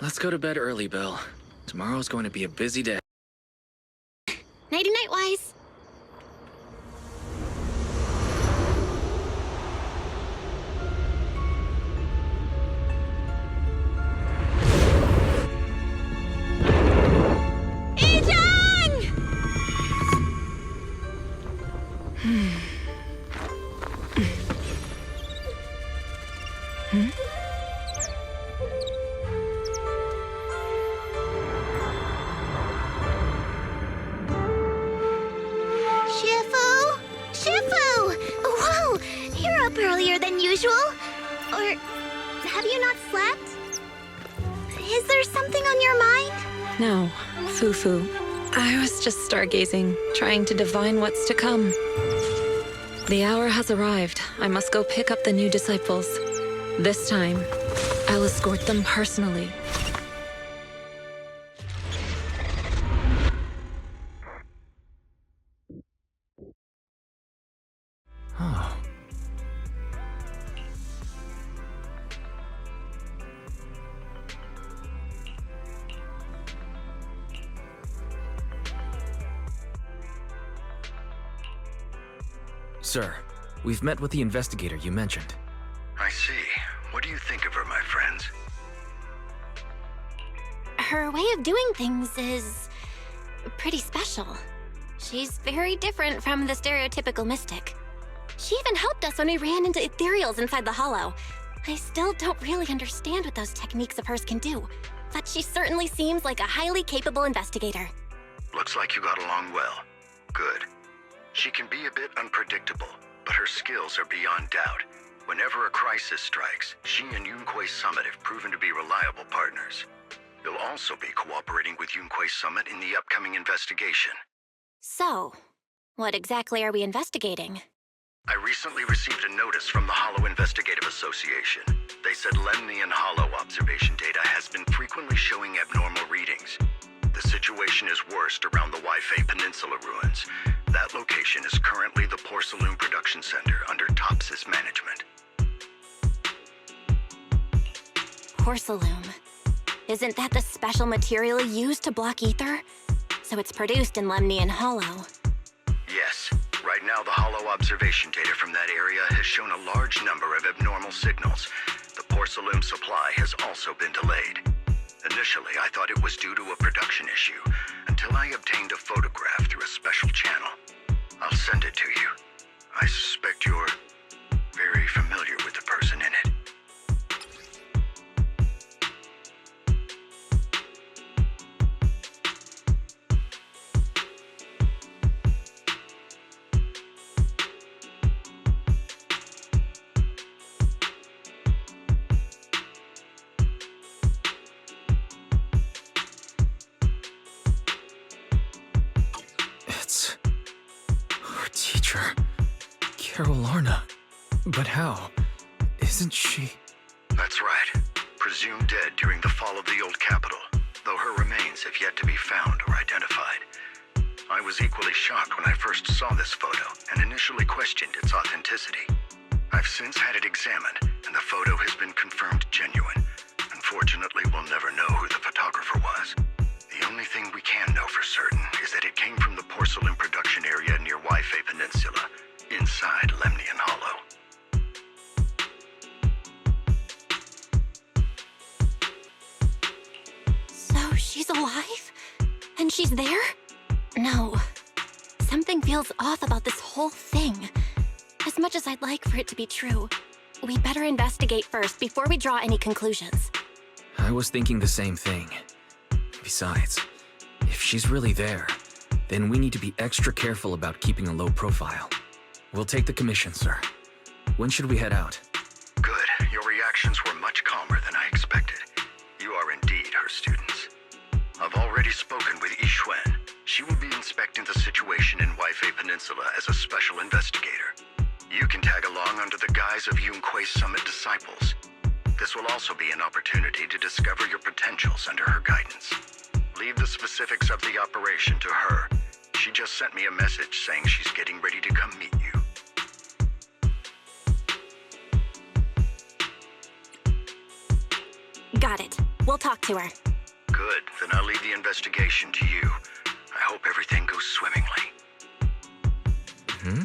Let's go to bed early, Bill. Tomorrow's going to be a busy day. Nighty-night, Wise. Earlier than usual? Or have you not slept? Is there something on your mind? No, Fufu. I was just stargazing, trying to divine what's to come. The hour has arrived. I must go pick up the new disciples. This time, I'll escort them personally. Oh. Sir, we've met with the investigator you mentioned. I see. What do you think of her, my friends? Her way of doing things is pretty special. She's very different from the stereotypical mystic. She even helped us when we ran into ethereals inside the hollow. I still don't really understand what those techniques of hers can do, but she certainly seems like a highly capable investigator. Looks like you got along well. Good. She can be a bit unpredictable, but her skills are beyond doubt. Whenever a crisis strikes, she and Yunkui Summit have proven to be reliable partners. You'll also be cooperating with Yunkui Summit in the upcoming investigation. So, what exactly are we investigating? I recently received a notice from the Hollow Investigative Association. They said Lemnian Hollow observation data has been frequently showing abnormal readings. The situation is worst around the Yunkai Peninsula ruins. That location is currently the Porcelain Production Center under Topsys management. Failume. Isn't that the special material used to block ether? So it's produced in Lemnian Hollow. Yes. Right now, the Hollow observation data from that area has shown a large number of abnormal signals. The Porcelain supply has also been delayed. Initially, I thought it was due to a production issue, until I obtained a photograph through a special channel. I'll send it to you. I suspect you're very familiar with the person in it. But how? Isn't she? That's right. Presumed dead during the fall of the old capital, though her remains have yet to be found or identified. I was equally shocked when I first saw this photo and initially questioned its authenticity. I've since had it examined, and the photo has been confirmed genuine. Unfortunately, we'll never know who the photographer was. The only thing we can know for certain is that it came from the porcelain production area near Yunkai Peninsula, inside Lemnian Hollow. So she's alive? And she's there? No. Something feels off about this whole thing. As much as I'd like for it to be true, we better investigate first before we draw any conclusions. I was thinking the same thing. Besides, if she's really there, then we need to be extra careful about keeping a low profile. We'll take the commission, sir. When should we head out? Good. Your reactions were much calmer than I expected. You are indeed her students. I've already spoken with Yixuan. She will be inspecting the situation in Yunkai Peninsula as a special investigator. You can tag along under the guise of Yunkui Summit disciples. This will also be an opportunity to discover your potentials under her guidance. Leave the specifics of the operation to her. She just sent me a message saying she's getting ready to come meet you. Got it. We'll talk to her. Good, then I'll leave the investigation to you. I hope everything goes swimmingly. Hmm?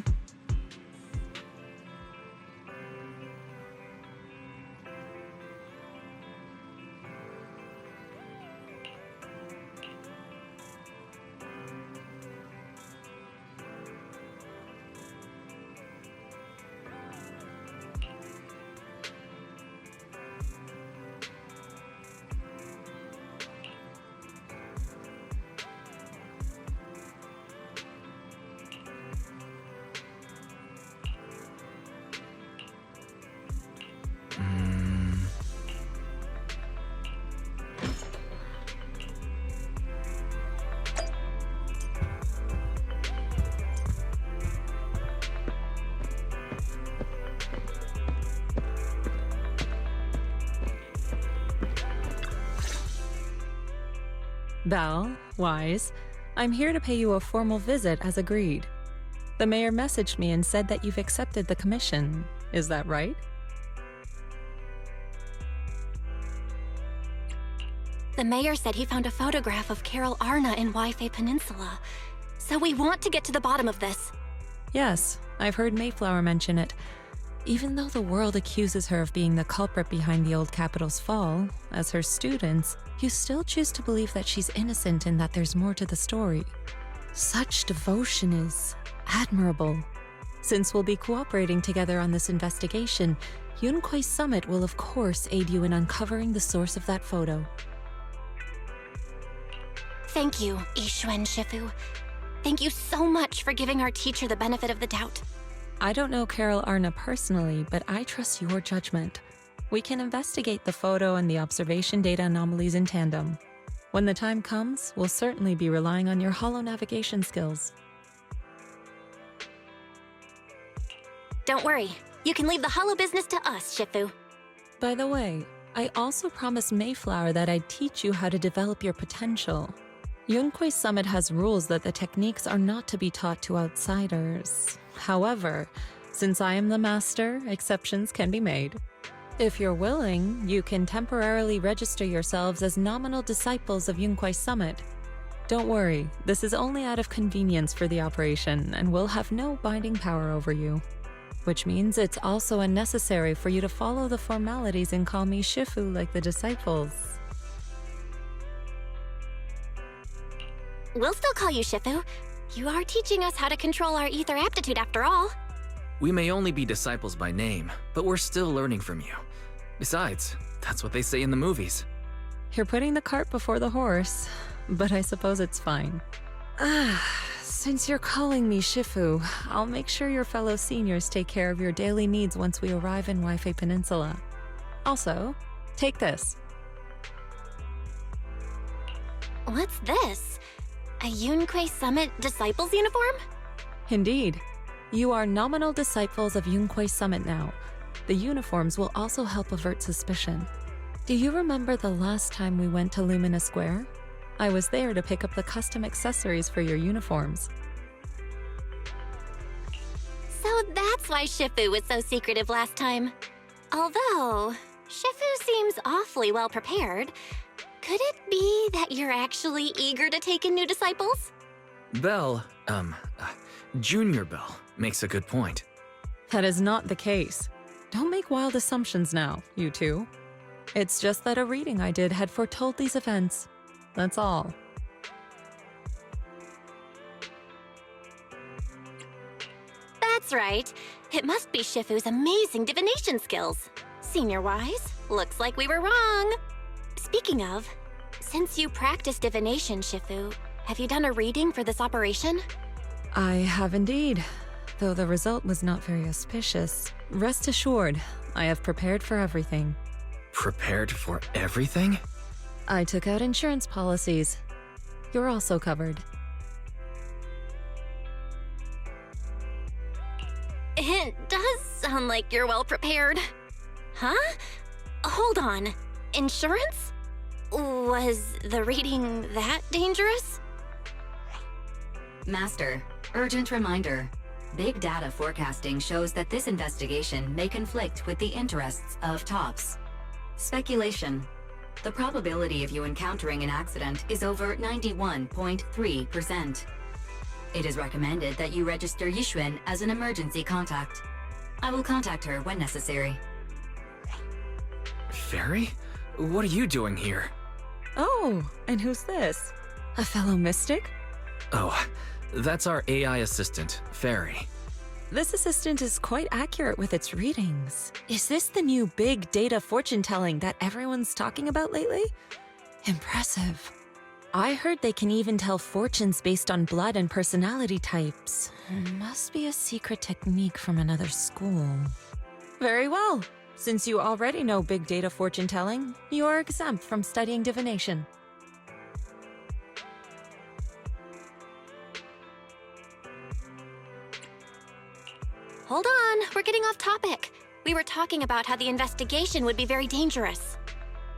Belle, Wise, I'm here to pay you a formal visit as agreed. The mayor messaged me and said that you've accepted the commission. Is that right? The mayor said he found a photograph of Carol Arna in Yunkai Peninsula. So we want to get to the bottom of this. Yes, I've heard Mayflower mention it. Even though the world accuses her of being the culprit behind the old capital's fall, as her students, you still choose to believe that she's innocent and that there's more to the story. Such devotion is admirable. Since we'll be cooperating together on this investigation, Yunkai Summit will of course aid you in uncovering the source of that photo. Thank you, Yixuan Shifu. Thank you so much for giving our teacher the benefit of the doubt. I don't know Carol Arna personally, but I trust your judgment. We can investigate the photo and the observation data anomalies in tandem. When the time comes, we'll certainly be relying on your holo navigation skills. Don't worry. You can leave the holo business to us, Shifu. By the way, I also promised Mayflower that I'd teach you how to develop your potential. Yunkai Summit has rules that the techniques are not to be taught to outsiders. However, since I am the master, exceptions can be made. If you're willing, you can temporarily register yourselves as nominal disciples of Yunkai Summit. Don't worry, this is only out of convenience for the operation and will have no binding power over you. Which means it's also unnecessary for you to follow the formalities and call me Shifu like the disciples. We'll still call you Shifu. You are teaching us how to control our ether aptitude after all. We may only be disciples by name, but we're still learning from you. Besides, that's what they say in the movies. You're putting the cart before the horse, but I suppose it's fine. Since you're calling me Shifu, I'll make sure your fellow seniors take care of your daily needs once we arrive in Yunkai Peninsula. Also, take this. What's this? A Yunkai Summit Disciples uniform? Indeed. You are nominal disciples of Yunkai Summit now. The uniforms will also help avert suspicion. Do you remember the last time we went to Lumina Square? I was there to pick up the custom accessories for your uniforms. So that's why Shifu was so secretive last time. Although, Shifu seems awfully well prepared. Could it be that you're actually eager to take in new disciples? Belle, Junior Belle, makes a good point. That is not the case. Don't make wild assumptions now, you two. It's just that a reading I did had foretold these events. That's all. That's right. It must be Shifu's amazing divination skills. Senior Wise, looks like we were wrong. Speaking of, since you practice divination, Shifu, have you done a reading for this operation? I have indeed, though the result was not very auspicious. Rest assured, I have prepared for everything. Prepared for everything? I took out insurance policies. You're also covered. It does sound like you're well prepared. Huh? Hold on. Insurance? Was the reading that dangerous? Master, urgent reminder. Big data forecasting shows that this investigation may conflict with the interests of TOPS. Speculation. The probability of you encountering an accident is over 91.3%. It is recommended that you register Yixuan as an emergency contact. I will contact her when necessary. Fairy? What are you doing here? Oh, and who's this? A fellow mystic? Oh, that's our AI assistant, Fairy. This assistant is quite accurate with its readings. Is this the new big data fortune telling that everyone's talking about lately? Impressive. I heard they can even tell fortunes based on blood and personality types. Must be a secret technique from another school. Very well. Since you already know big data fortune telling, you are exempt from studying divination. Hold on, we're getting off topic. We were talking about how the investigation would be very dangerous.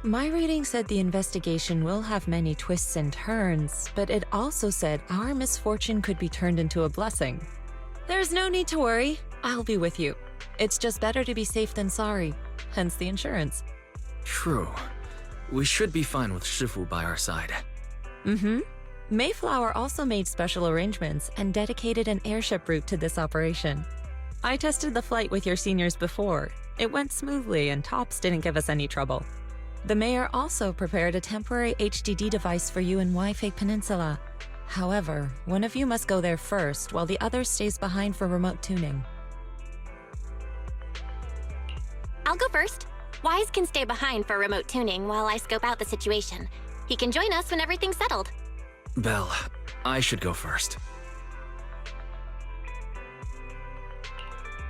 My reading said the investigation will have many twists and turns, but it also said our misfortune could be turned into a blessing. There's no need to worry. I'll be with you. It's just better to be safe than sorry, hence the insurance. True. We should be fine with Shifu by our side. Mm-hmm. Mayflower also made special arrangements and dedicated an airship route to this operation. I tested the flight with your seniors before. It went smoothly and TOPS didn't give us any trouble. The mayor also prepared a temporary HDD device for you in Wi-Fi Peninsula. However, one of you must go there first while the other stays behind for remote tuning. I'll go first. Wise can stay behind for remote tuning while I scope out the situation. He can join us when everything's settled. Belle, I should go first.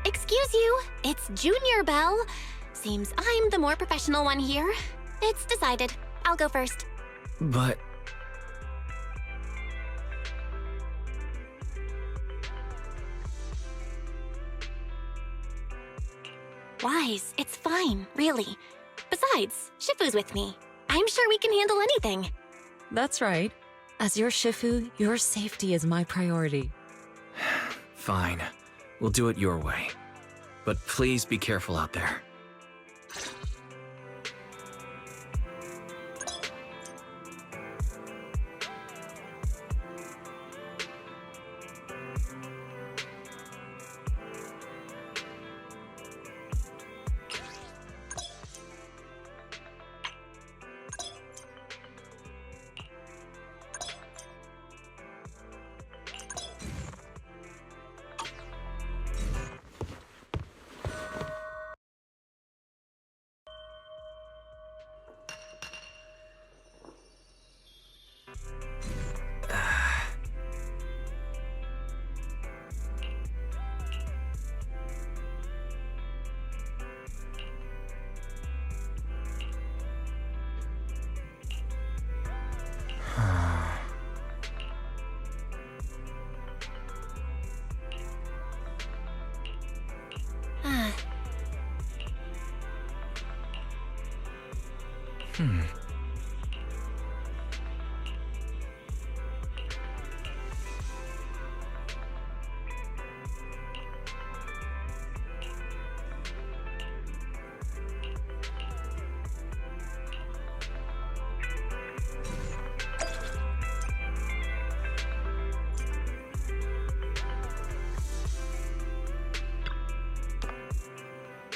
Excuse you, it's Junior Belle. Seems I'm the more professional one here. It's decided. I'll go first. But... Wise, it's fine, really. Besides, Shifu's with me. I'm sure we can handle anything. That's right. As your Shifu, your safety is my priority. Fine. We'll do it your way. But please be careful out there.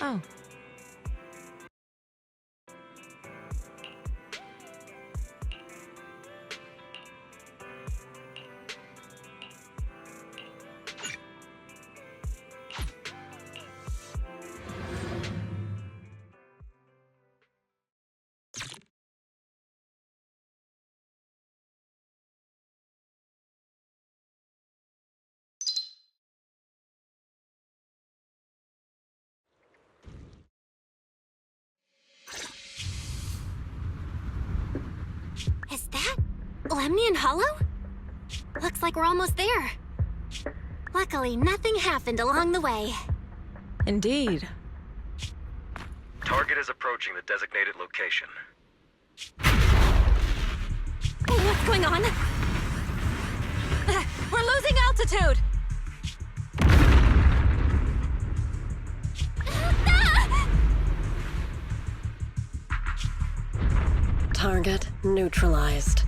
Oh. Is that Lemnian Hollow? Looks like we're almost there. Luckily, nothing happened along the way. Indeed. Target is approaching the designated location. What's going on? We're losing altitude! Target neutralized.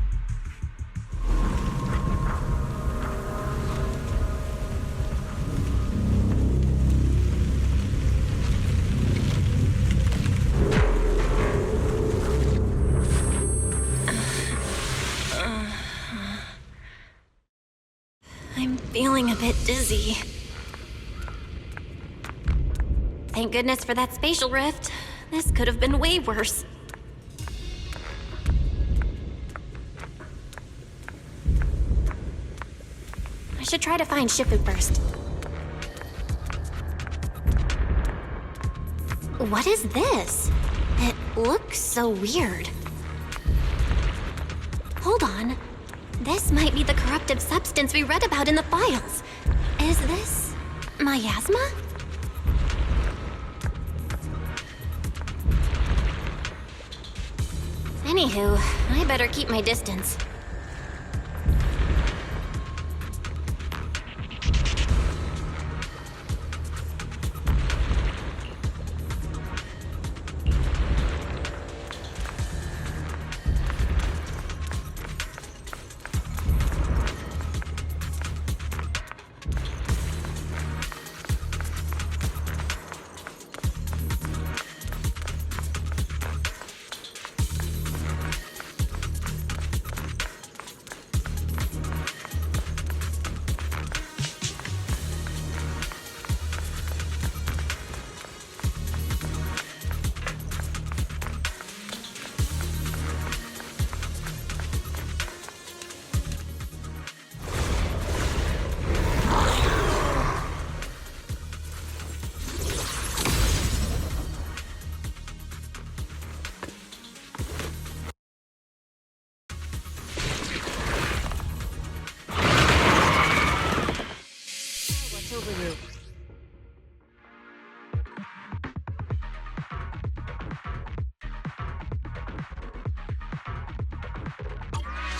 I'm feeling a bit dizzy. Thank goodness for that spatial rift. This could have been way worse. I should try to find Shifu first. What is this? It looks so weird. Hold on. This might be the corruptive substance we read about in the files. Is this miasma? Anywho, I better keep my distance.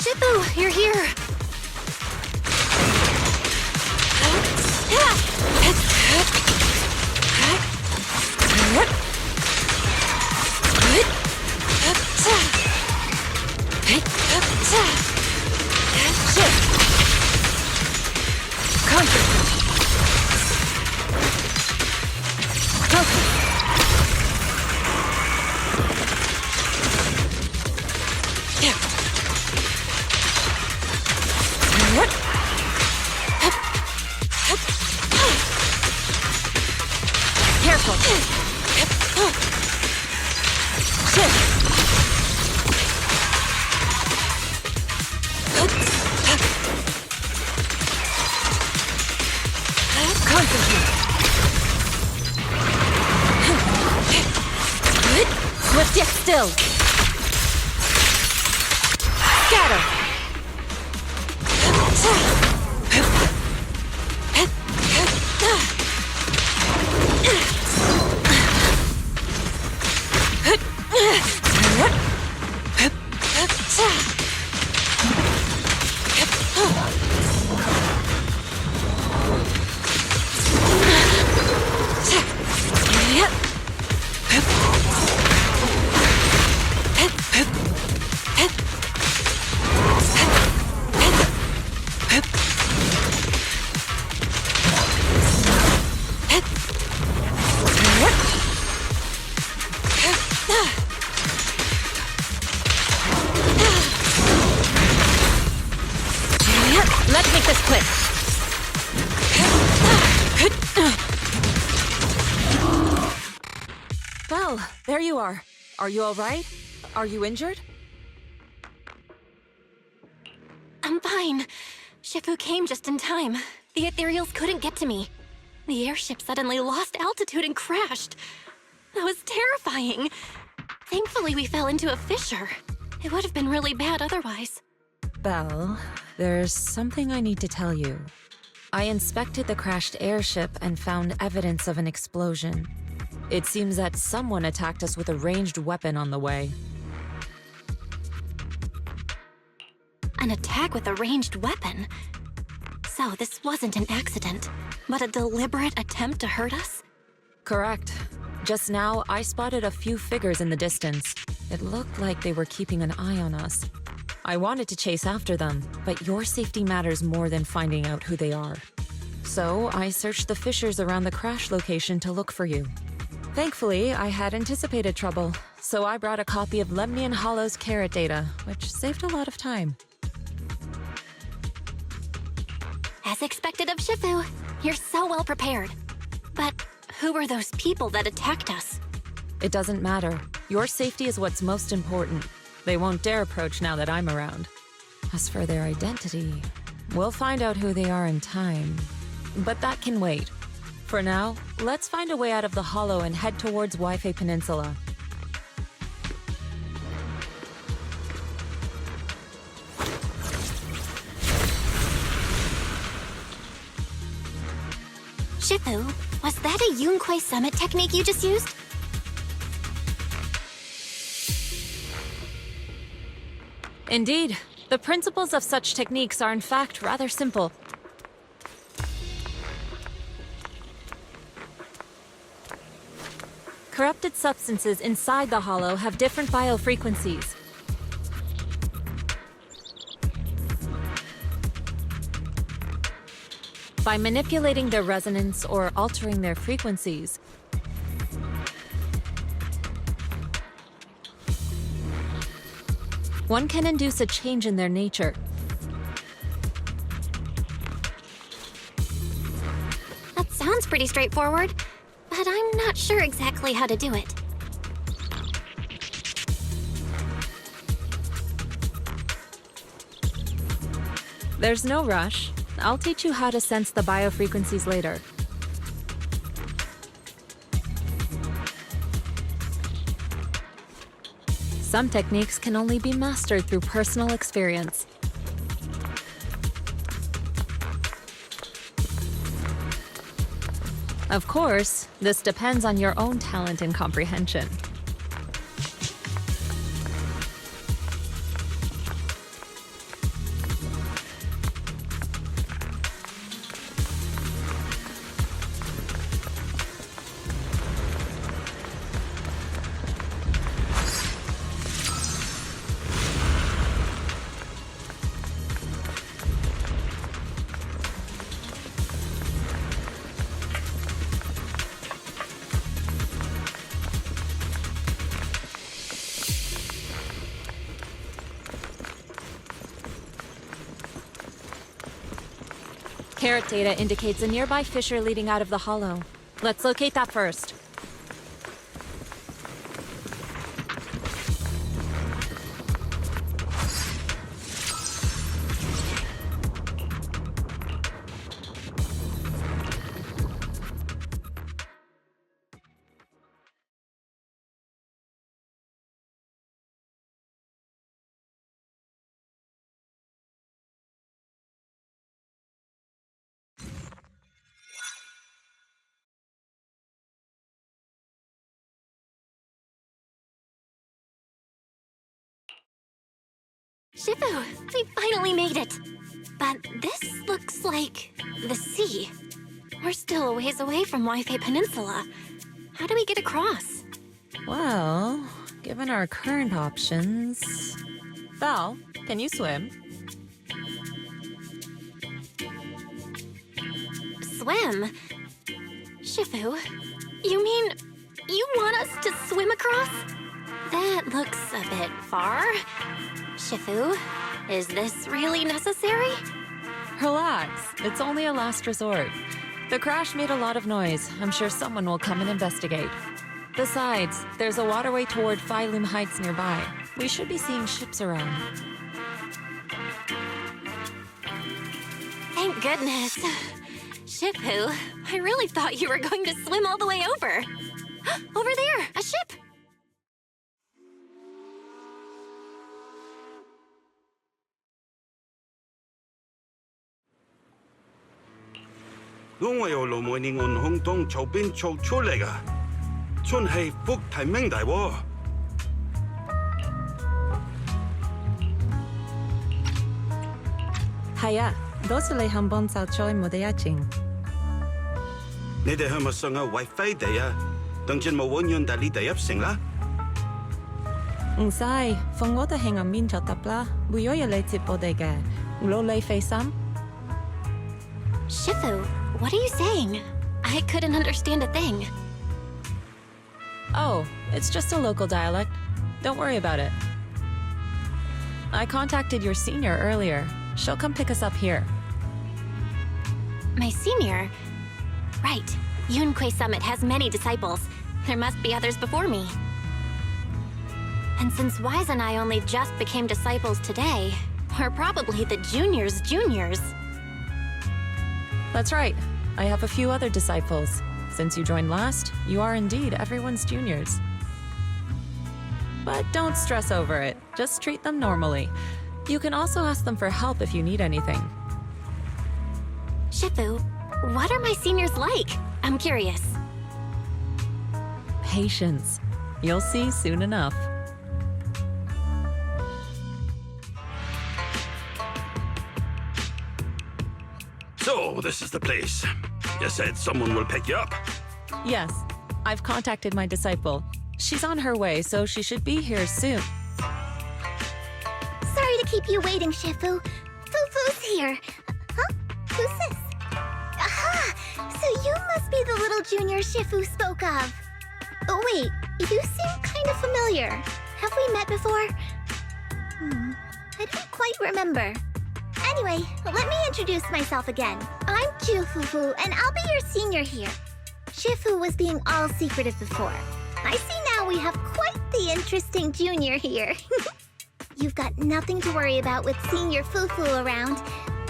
Shifu, you're here! Swift yet still. Scatter. Let's make this quick. Well, there you are. Are you all right? Are you injured? I'm fine. Shifu came just in time. The ethereals couldn't get to me. The airship suddenly lost altitude and crashed. That was terrifying. Thankfully, we fell into a fissure. It would have been really bad otherwise. Belle, there's something I need to tell you. I inspected the crashed airship and found evidence of an explosion. It seems that someone attacked us with a ranged weapon on the way. an attack with a ranged weapon. So this wasn't an accident, but a deliberate attempt to hurt us? Correct. Just now, I spotted a few figures in the distance. It looked like they were keeping an eye on us. I wanted to chase after them, but your safety matters more than finding out who they are. So I searched the fissures around the crash location to look for you. Thankfully, I had anticipated trouble, so I brought a copy of Lemnian Hollow's carrot data, which saved a lot of time. As expected of Shifu, you're so well prepared. But who were those people that attacked us? It doesn't matter. Your safety is what's most important. They won't dare approach now that I'm around. As for their identity, we'll find out who they are in time. But that can wait. For now, let's find a way out of the hollow and head towards Yunkai Peninsula. Shifu, was that a Yunkui summit technique you just used? Indeed. The principles of such techniques are in fact rather simple. Corrupted substances inside the hollow have different biofrequencies. By manipulating their resonance or altering their frequencies, one can induce a change in their nature. That sounds pretty straightforward, but I'm not sure exactly how to do it. There's no rush. I'll teach you how to sense the biofrequencies later. Some techniques can only be mastered through personal experience. Of course, this depends on your own talent and comprehension. Carrot data indicates a nearby fissure leading out of the hollow. Let's locate that first. Shifu, we finally made it! But this looks like the sea. We're still a ways away from Yunkai Peninsula. How do we get across? Well, given our current options... Val, can you swim? Swim? Shifu, you mean you want us to swim across? That looks a bit far. Shifu, is this really necessary? Relax, it's only a last resort. The crash made a lot of noise. I'm sure someone will come and investigate. Besides, there's a waterway toward Failume Heights nearby. We should be seeing ships around. Thank goodness. Shifu, I really thought you were going to swim all the way over. Over there, a ship!我有路每年按空洞周边做出嚟噶，春氣福提名大喎。係啊，多謝你肯幫手再冇得一陣。你哋係咪想要WiFi地啊？等陣冇揾人帶你哋入城啦。唔使，放我哋喺入面就得啦。會有人嚟接我哋嘅，攞你費心。Shifu, what are you saying? I couldn't understand a thing. Oh, it's just a local dialect. Don't worry about it. I contacted your senior earlier. She'll come pick us up here. My senior? Right. Yunkui Summit has many disciples. There must be others before me. And since Wise and I only just became disciples today, we're probably the juniors' juniors. That's right. I have a few other disciples. Since you joined last, you are indeed everyone's juniors. But don't stress over it. Just treat them normally. You can also ask them for help if you need anything. Shifu, what are my seniors like? I'm curious. Patience. You'll see soon enough. So, this is the place. You said someone will pick you up. Yes, I've contacted my disciple. She's on her way, so she should be here soon. Sorry to keep you waiting, Shifu. Fufu's here. Huh? Who's this? Aha! So you must be the little junior Shifu spoke of. Oh, wait, you seem kind of familiar. Have we met before? I don't quite remember. Anyway, let me introduce myself again. I'm Fufu, and I'll be your senior here. Shifu was being all secretive before. I see now we have quite the interesting junior here. You've got nothing to worry about with senior Fufu around.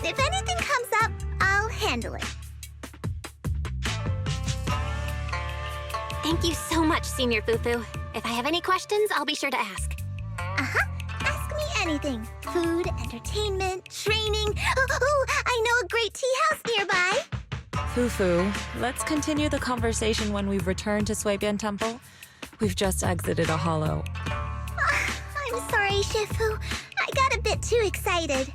If anything comes up, I'll handle it. Thank you so much, Senior Fufu. If I have any questions, I'll be sure to ask. Uh-huh. Ask me anything. Food, entertainment, training. Oh, I know a great tea house nearby. Fufu, let's continue the conversation when we've returned to Suibian Temple. We've just exited a hollow. I'm sorry, Shifu. I got a bit too excited.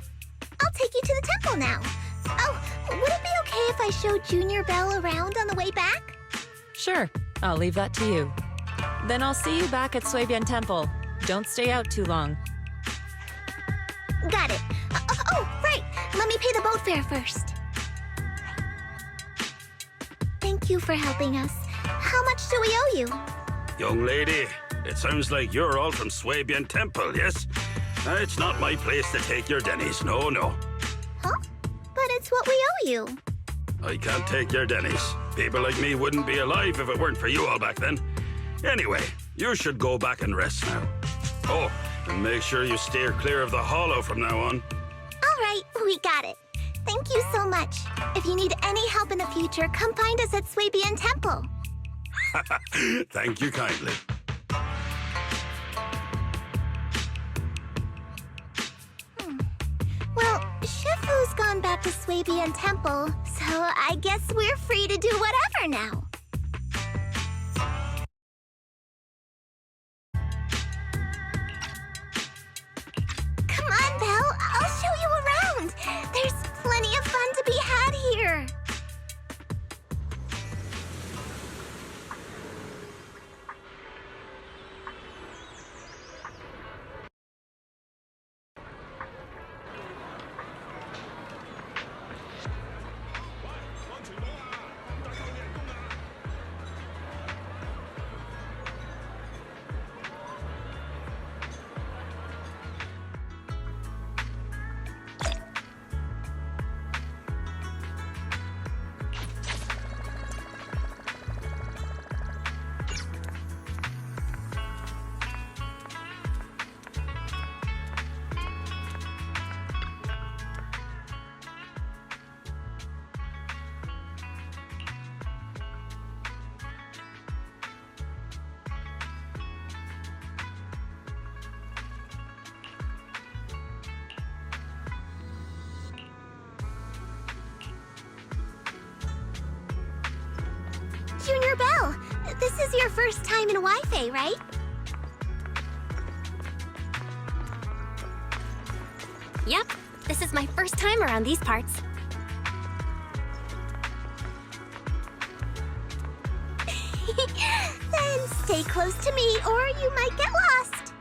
I'll take you to the temple now. Oh, would it be okay if I showed Junior Belle around on the way back? Sure, I'll leave that to you. Then I'll see you back at Suibian Temple. Don't stay out too long. Got it. Oh, right. Let me pay the boat fare first. Thank you for helping us. How much do we owe you? Young lady, it sounds like you're all from Suibian Temple, yes? It's not my place to take your dennies, no. Huh? But it's what we owe you. I can't take your dennies. People like me wouldn't be alive if it weren't for you all back then. Anyway, you should go back and rest now. Oh, and make sure you steer clear of the hollow from now on. All right, we got it. Thank you so much. If you need any help in the future, come find us at Suibian Temple. Thank you kindly. Well, Shifu's gone back to Suibian Temple, so I guess we're free to do whatever now. Come on, Belle. I'll show you around. There's plenty of fun to be had here. Junior Belle, this is your first time in Wi-Fi, right? Yep, This is my first time around these parts. Then stay close to me or you might get lost.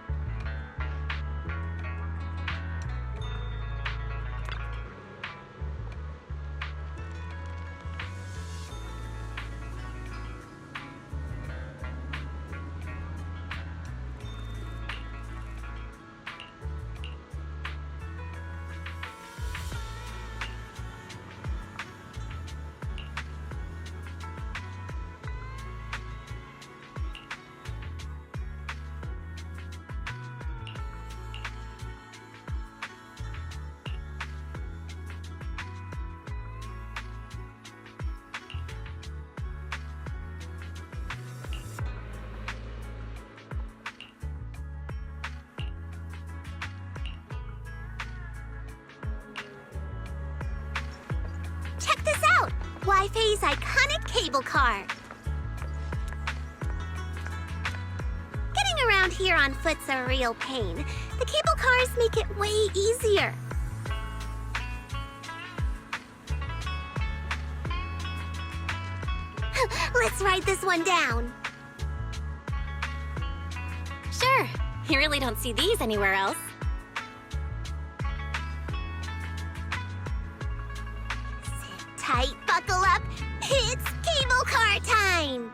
Check this out! Wi-Fi's iconic cable car. Getting around here on foot's a real pain. The cable cars make it way easier. Let's ride this one down. Sure, you really don't see these anywhere else. Sit tight, buckle up. It's cable car time.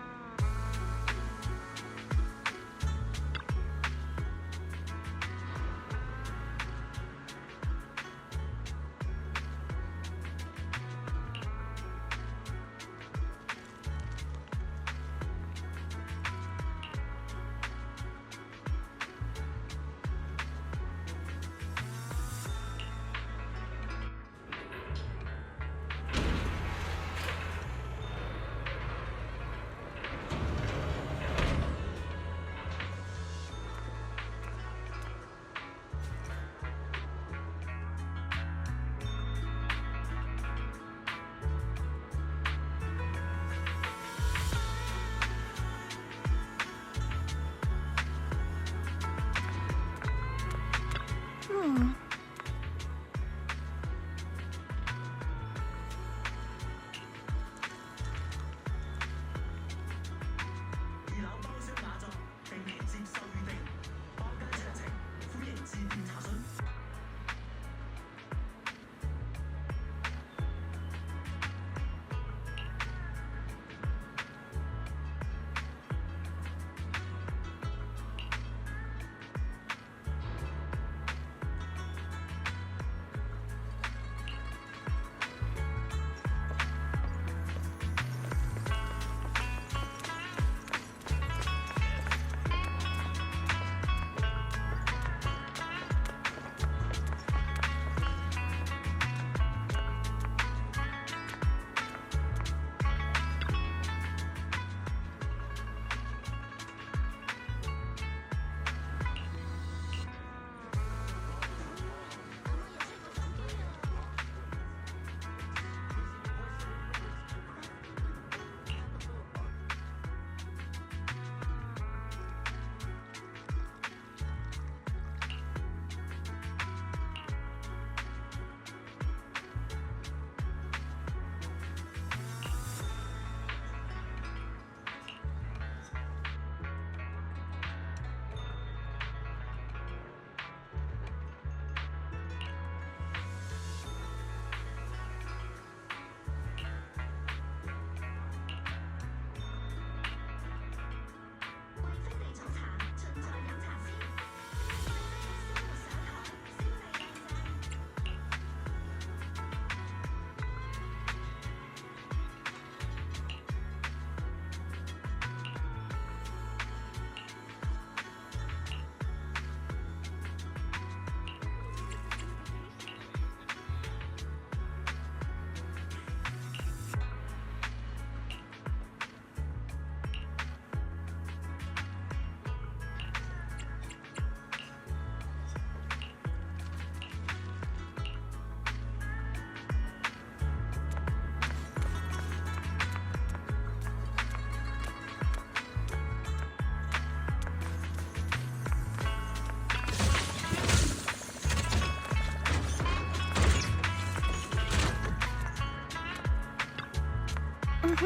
So,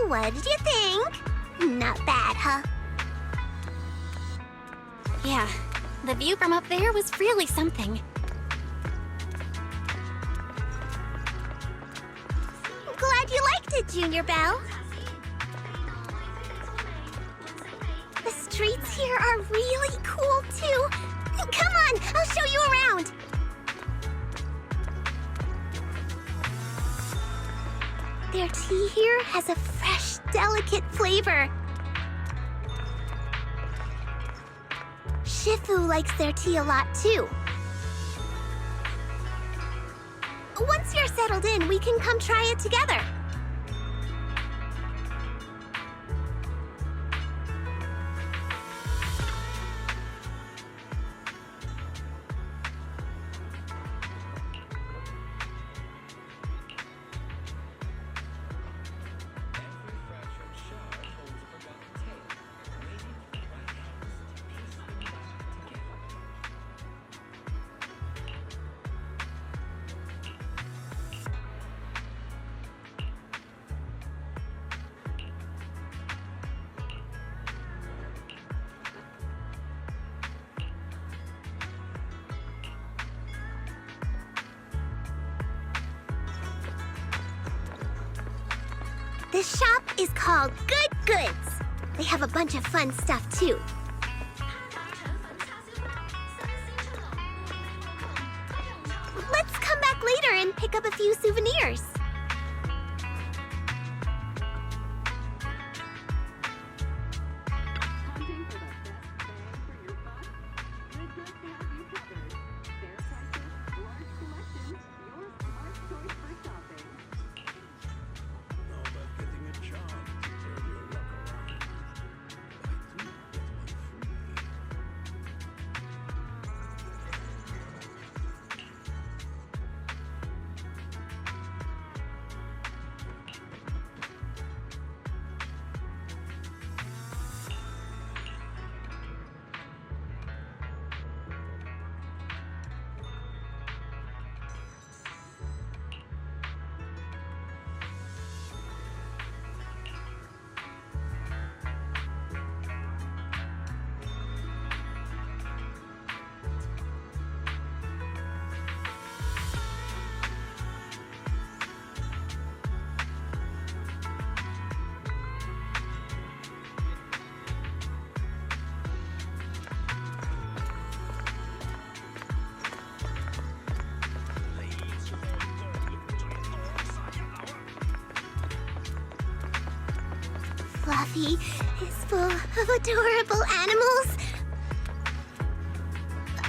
what did you think? Not bad, huh? Yeah, the view from up there was really something. Glad you liked it, Junior Belle. The streets here are really cool, too. Come on, I'll show you around. Their tea here has a fresh, delicate flavor. Shifu likes their tea a lot, too. Once you're settled in, we can come try it together. This shop is called Good Goods. They have a bunch of fun stuff, too. Let's come back later and pick up a few souvenirs. Fluffy is full of adorable animals.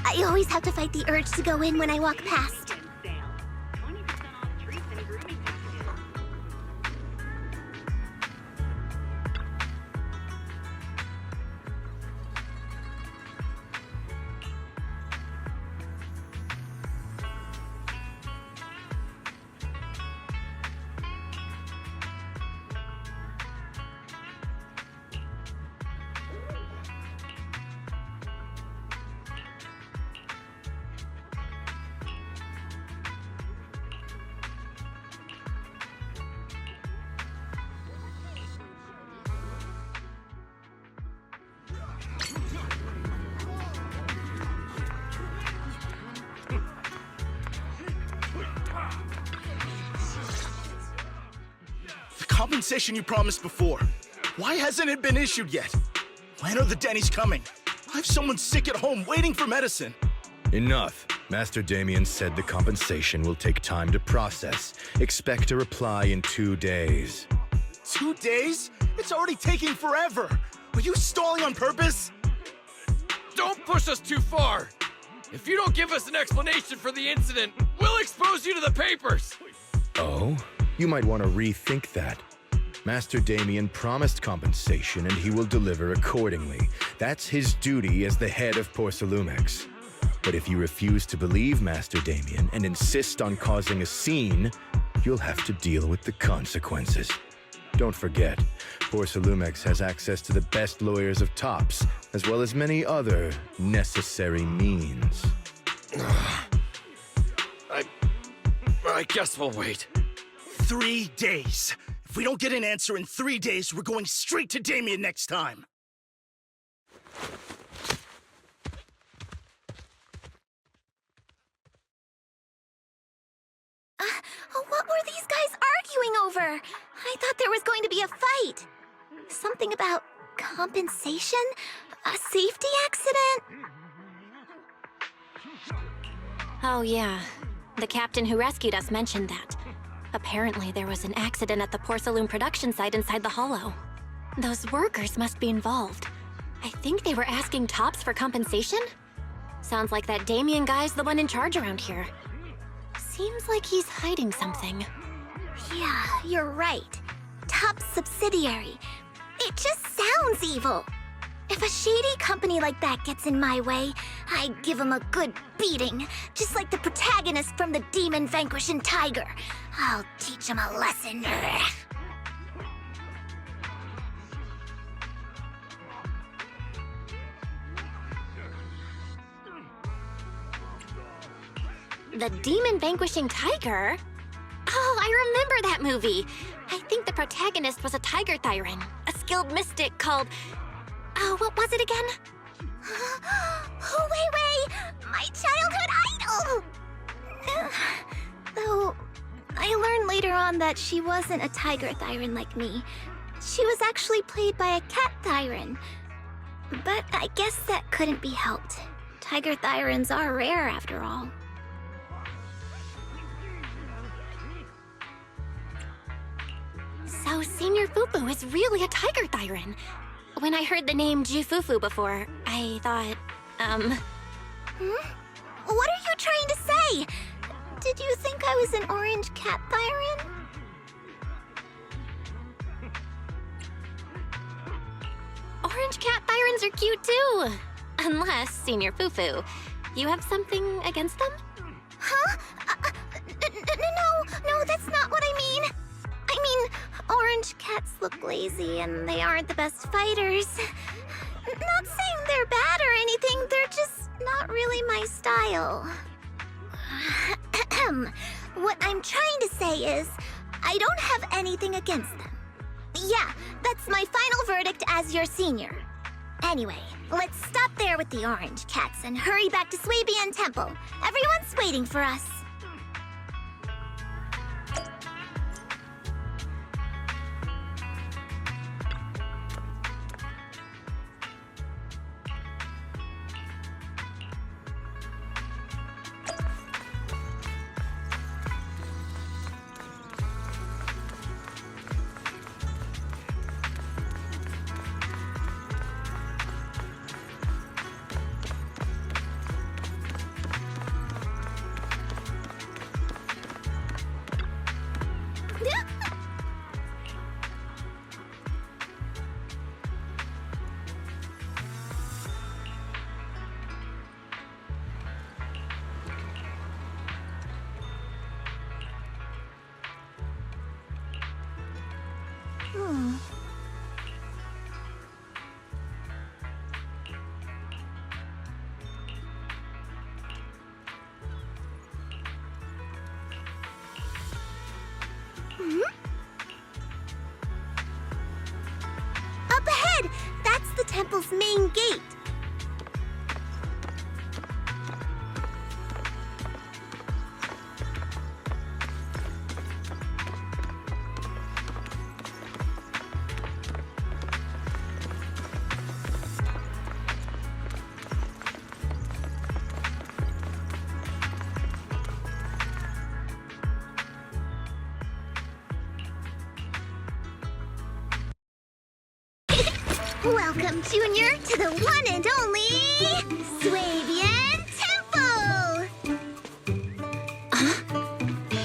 I always have to fight the urge to go in when I walk past. Compensation you promised before. Why hasn't it been issued yet? When are the Denny's coming? I have someone sick at home waiting for medicine. Enough. Master Damien said the compensation will take time to process. Expect a reply in 2 days. 2 days? It's already taking forever. Are you stalling on purpose? Don't push us too far. If you don't give us an explanation for the incident, we'll expose you to the papers. Oh? You might want to rethink that. Master Damien promised compensation and he will deliver accordingly. That's his duty as the head of Porcelumex. But if you refuse to believe Master Damien and insist on causing a scene, you'll have to deal with the consequences. Don't forget, Porcelumex has access to the best lawyers of Tops, as well as many other necessary means. I guess we'll wait. 3 days. If we don't get an answer in 3 days, we're going straight to Damien next time. What were these guys arguing over? I thought there was going to be a fight. Something about compensation? A safety accident? Oh, yeah. The captain who rescued us mentioned that. Apparently, there was an accident at the Porcelume production site inside the Hollow. Those workers must be involved. I think they were asking Tops for compensation? Sounds like that Damien guy's the one in charge around here. Seems like he's hiding something. Yeah, you're right. Top subsidiary. It just sounds evil. If a shady company like that gets in my way, I give them a good beating, just like the protagonist from the Demon Vanquishing Tiger. I'll teach them a lesson. The Demon Vanquishing Tiger? Oh, I remember that movie. I think the protagonist was a tiger thyran, a skilled mystic called... Oh, what was it again? Oh, wait! My childhood idol! Though, I learned later on that she wasn't a tiger thyran like me. She was actually played by a cat thyran. But I guess that couldn't be helped. Tiger thyrans are rare after all. So Senior Fufu is really a tiger thyran. When I heard the name Jufufu before, I thought, What are you trying to say? Did you think I was an orange cat thyran? Orange cat thyrans are cute too. Unless, Senior Fufu, you have something against them? Huh? No, that's not what I mean. I mean, orange cats look lazy and they aren't the best fighters. Not saying they're bad or anything, they're just not really my style. What I'm trying to say is, I don't have anything against them. Yeah, that's my final verdict as your senior. Anyway, let's stop there with the orange cats and hurry back to Swabian Temple. Everyone's waiting for us. Up ahead! That's the temple's main gate. Welcome, Junior, to the one and only Swabian Temple!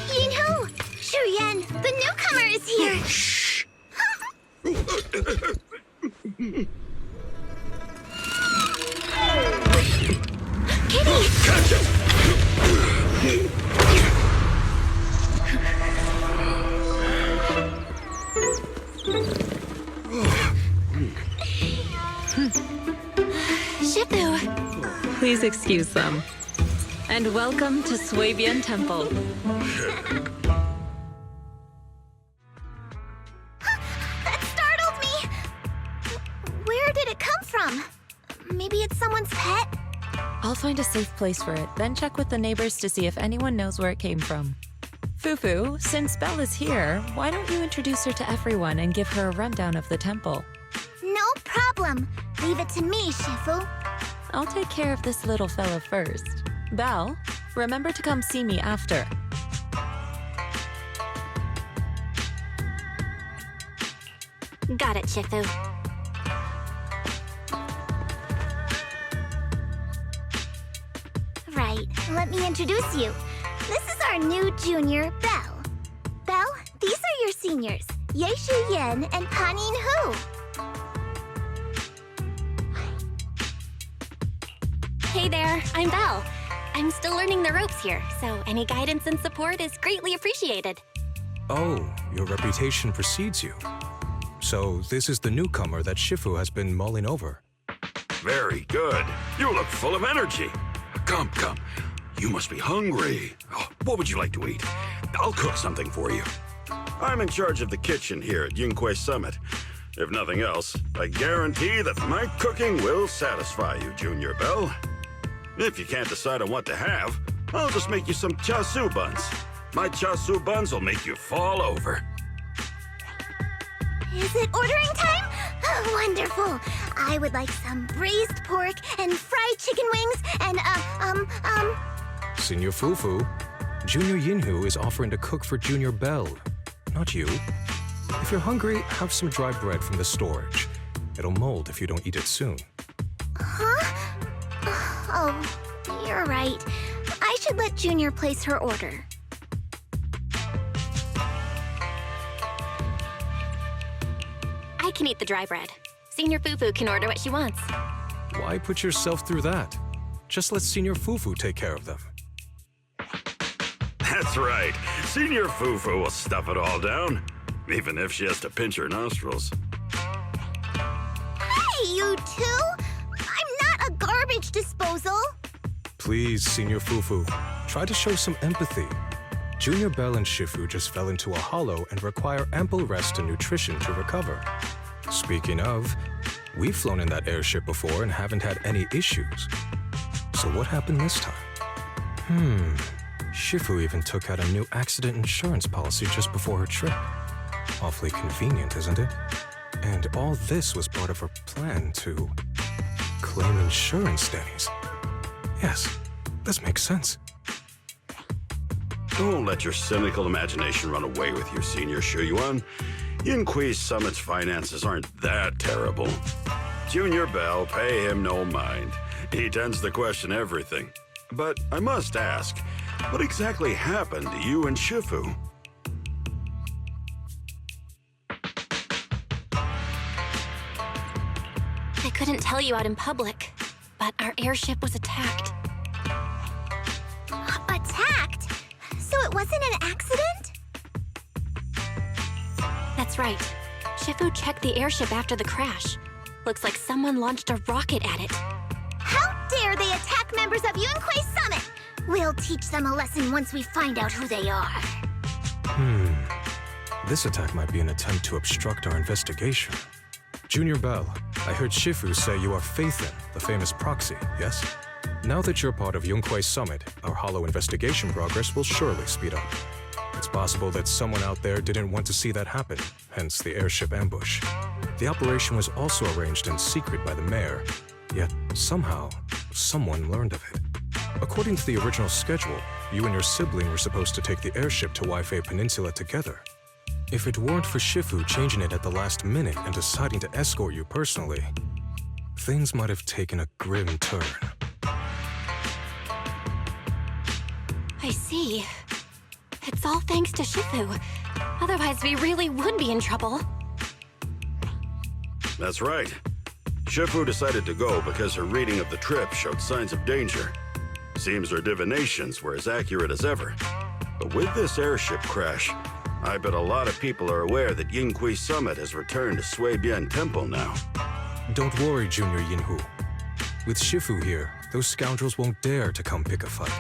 Yinhu! Shuyan, the newcomer is here! Shh! Kitty! Catch it! Shifu! Please excuse them. And welcome to Swabian Temple. That startled me! Where did it come from? Maybe it's someone's pet? I'll find a safe place for it, then check with the neighbors to see if anyone knows where it came from. Fufu, since Belle is here, why don't you introduce her to everyone and give her a rundown of the temple? No problem. Leave it to me, Shifu. I'll take care of this little fella first. Belle, remember to come see me after. Got it, Shifu. Right, let me introduce you. This is our new junior, Belle. Belle, these are your seniors, Yeishu Yen and Panin Hu. Hey there, I'm Belle. I'm still learning the ropes here, so any guidance and support is greatly appreciated. Oh, your reputation precedes you. So this is the newcomer that Shifu has been mulling over. Very good. You look full of energy. Come, come. You must be hungry. Oh, what would you like to eat? I'll cook something for you. I'm in charge of the kitchen here at Yunkui Summit. If nothing else, I guarantee that my cooking will satisfy you, Junior Belle. If you can't decide on what to have, I'll just make you some chasu buns. My chasu buns will make you fall over. Is it ordering time? Oh, wonderful. I would like some braised pork and fried chicken wings and, Senior Fufu, Junior Yinhu is offering to cook for Junior Belle, not you. If you're hungry, have some dry bread from the storage. It'll mold if you don't eat it soon. Huh? Oh, you're right. I should let Junior place her order. I can eat the dry bread. Senior Fufu can order what she wants. Why put yourself through that? Just let Senior Fufu take care of them. That's right. Senior Fufu will stuff it all down, even if she has to pinch her nostrils. Hey, you two! I'm not a garbage disposal! Please, Senior Fufu, try to show some empathy. Junior Belle and Shifu just fell into a hollow and require ample rest and nutrition to recover. Speaking of, we've flown in that airship before and haven't had any issues. So what happened this time? Shifu even took out a new accident insurance policy just before her trip. Awfully convenient, isn't it? And all this was part of her plan to claim insurance dennies. Yes, this makes sense. Don't let your cynical imagination run away with you, Senior Shuyuan. Yunkui Summit's finances aren't that terrible. Junior Belle, pay him no mind. He tends to question everything. But I must ask, what exactly happened to you and Shifu? I couldn't tell you out in public, but our airship was attacked. Attacked? So it wasn't an accident? That's right. Shifu checked the airship after the crash. Looks like someone launched a rocket at it. How dare they attack members of Yunkui Summit! We'll teach them a lesson once we find out who they are. This attack might be an attempt to obstruct our investigation. Junior Belle, I heard Shifu say you are Faithin, the famous proxy, yes? Now that you're part of Yunkui Summit, our hollow investigation progress will surely speed up. It's possible that someone out there didn't want to see that happen, hence the airship ambush. The operation was also arranged in secret by the mayor, yet somehow, someone learned of it. According to the original schedule, you and your sibling were supposed to take the airship to Waifei Peninsula together. If it weren't for Shifu changing it at the last minute and deciding to escort you personally, things might have taken a grim turn. I see. It's all thanks to Shifu. Otherwise, we really would be in trouble. That's right. Shifu decided to go because her reading of the trip showed signs of danger. Seems her divinations were as accurate as ever. But with this airship crash, I bet a lot of people are aware that Yunkui Summit has returned to Suibian Temple now. Don't worry, Junior Yinhu. With Shifu here, those scoundrels won't dare to come pick a fight.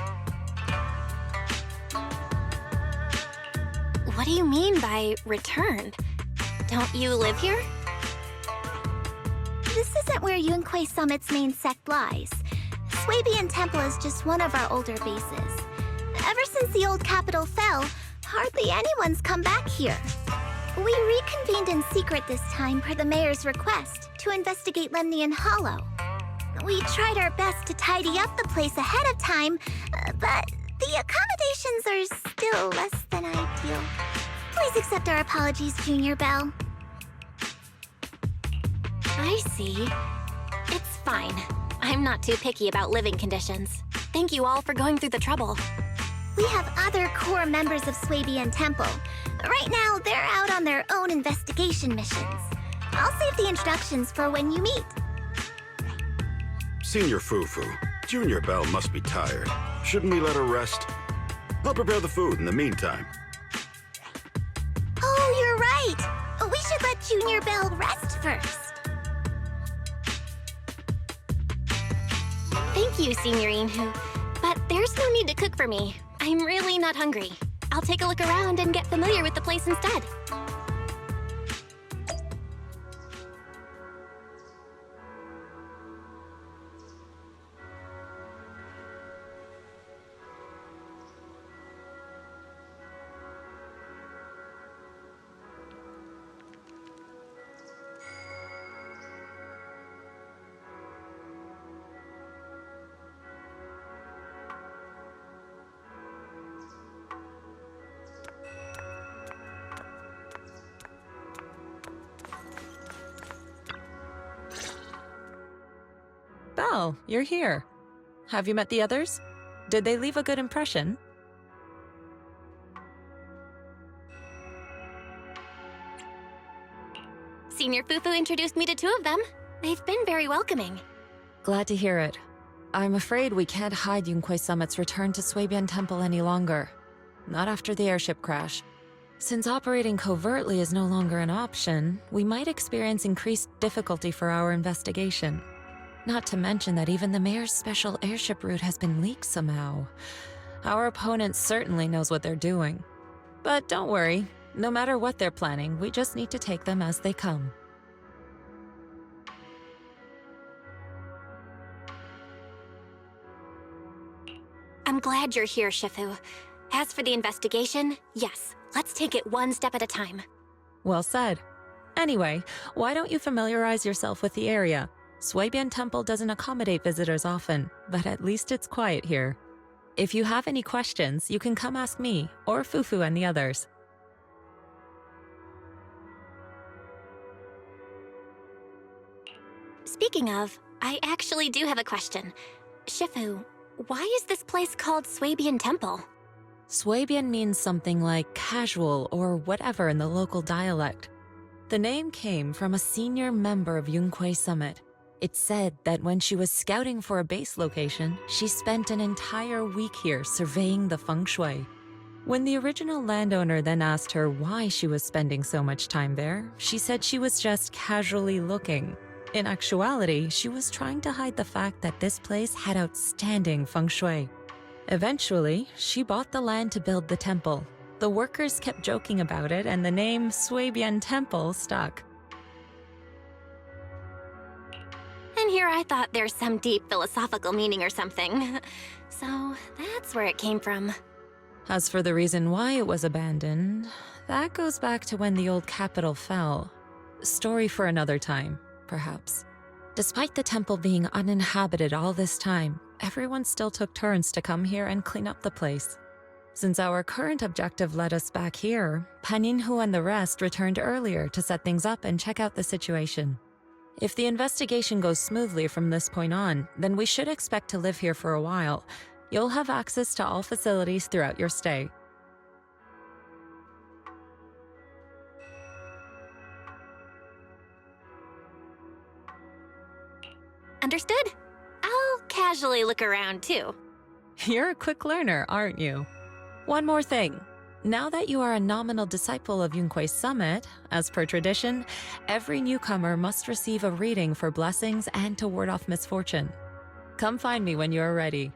What do you mean by returned? Don't you live here? This isn't where Yunkui Summit's main sect lies. Suibian Temple is just one of our older bases. Ever since the old capital fell, hardly anyone's come back here. We reconvened in secret this time per the mayor's request to investigate Lemnian Hollow. We tried our best to tidy up the place ahead of time, but the accommodations are still less than ideal. Please accept our apologies, Junior Belle. I see. It's fine. I'm not too picky about living conditions. Thank you all for going through the trouble. We have other core members of Suibian Temple. Right now, they're out on their own investigation missions. I'll save the introductions for when you meet. Senior Fufu, Junior Belle must be tired. Shouldn't we let her rest? I'll prepare the food in the meantime. Oh, you're right. We should let Junior Belle rest first. Thank you, Senior Yinhu. But there's no need to cook for me. I'm really not hungry. I'll take a look around and get familiar with the place instead. Belle, you're here. Have you met the others? Did they leave a good impression? Senior Fufu introduced me to two of them. They've been very welcoming. Glad to hear it. I'm afraid we can't hide Yunkui Summit's return to Suibian Temple any longer. Not after the airship crash. Since operating covertly is no longer an option, we might experience increased difficulty for our investigation. Not to mention that even the mayor's special airship route has been leaked somehow. Our opponent certainly knows what they're doing. But don't worry, no matter what they're planning, we just need to take them as they come. I'm glad you're here, Shifu. As for the investigation, yes, let's take it one step at a time. Well said. Anyway, why don't you familiarize yourself with the area? Suibian Temple doesn't accommodate visitors often, but at least it's quiet here. If you have any questions, you can come ask me, or Fufu and the others. Speaking of, I actually do have a question. Shifu, why is this place called Suibian Temple? Suibian means something like casual or whatever in the local dialect. The name came from a senior member of Yunkui Summit. It's said that when she was scouting for a base location, she spent an entire week here surveying the feng shui. When the original landowner then asked her why she was spending so much time there, she said she was just casually looking. In actuality, she was trying to hide the fact that this place had outstanding feng shui. Eventually, she bought the land to build the temple. The workers kept joking about it, and the name Suibian Temple stuck. And here I thought there's some deep philosophical meaning or something. So that's where it came from. As for the reason why it was abandoned, that goes back to when the old capital fell. Story for another time, perhaps. Despite the temple being uninhabited all this time, everyone still took turns to come here and clean up the place. Since our current objective led us back here, Paninhu and the rest returned earlier to set things up and check out the situation. If the investigation goes smoothly from this point on, then we should expect to live here for a while. You'll have access to all facilities throughout your stay. Understood? I'll casually look around too. You're a quick learner, aren't you? One more thing. Now that you are a nominal disciple of Yunkai Summit, as per tradition, every newcomer must receive a reading for blessings and to ward off misfortune. Come find me when you are ready.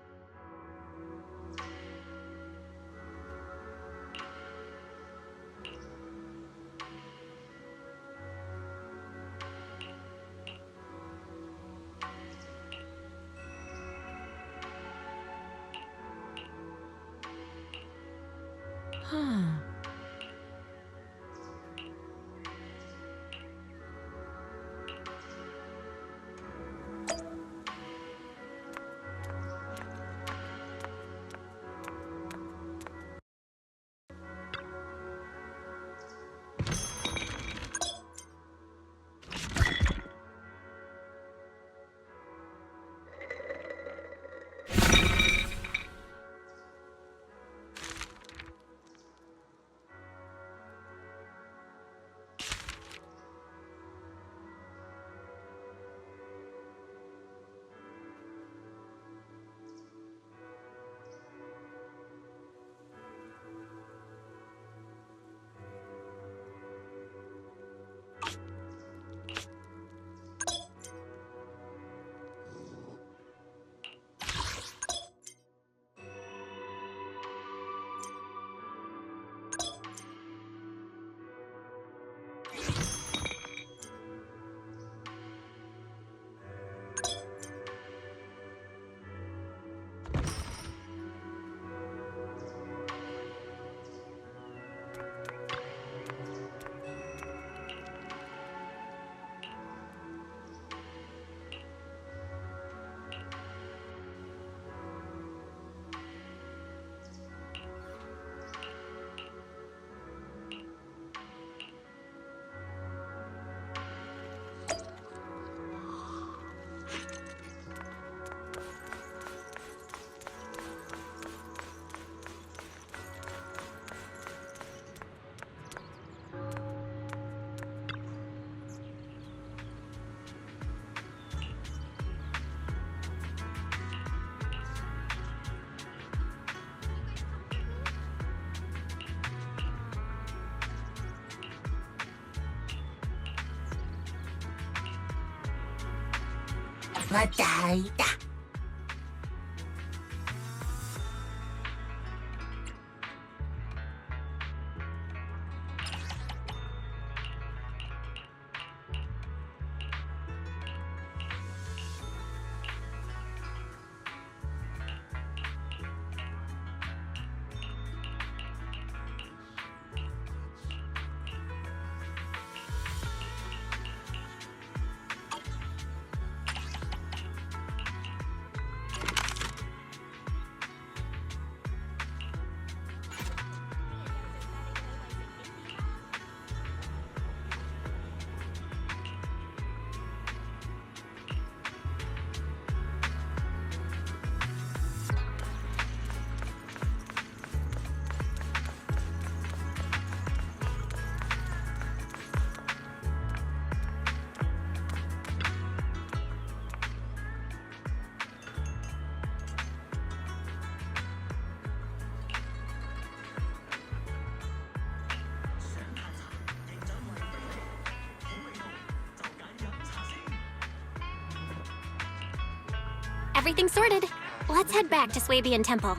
Everything sorted. Let's head back to Swabian Temple.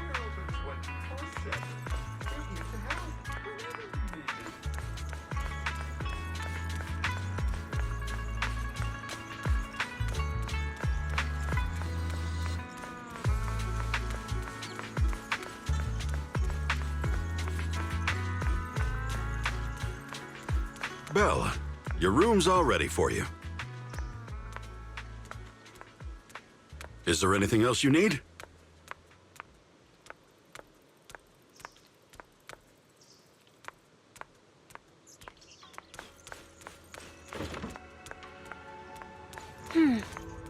Belle, your room's all ready for you. Is there anything else you need?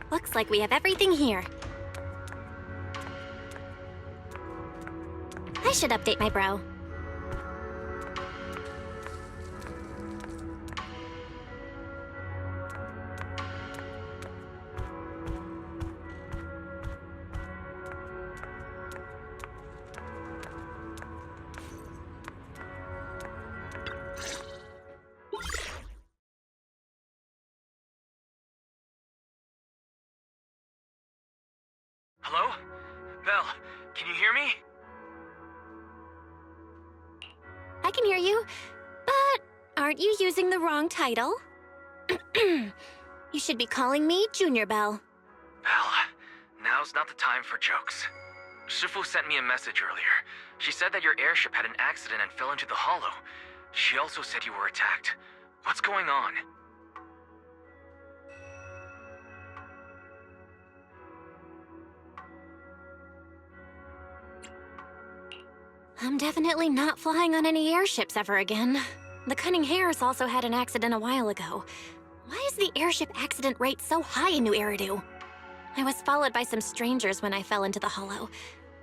Looks like we have everything here. I should update my bro. Hello? Belle, can you hear me? I can hear you, but aren't you using the wrong title? You should be calling me Junior Belle. Belle, now's not the time for jokes. Shifu sent me a message earlier. She said that your airship had an accident and fell into the hollow. She also said you were attacked. What's going on? I'm definitely not flying on any airships ever again. The Cunning Hares also had an accident a while ago. Why is the airship accident rate so high in New Eridu? I was followed by some strangers when I fell into the hollow.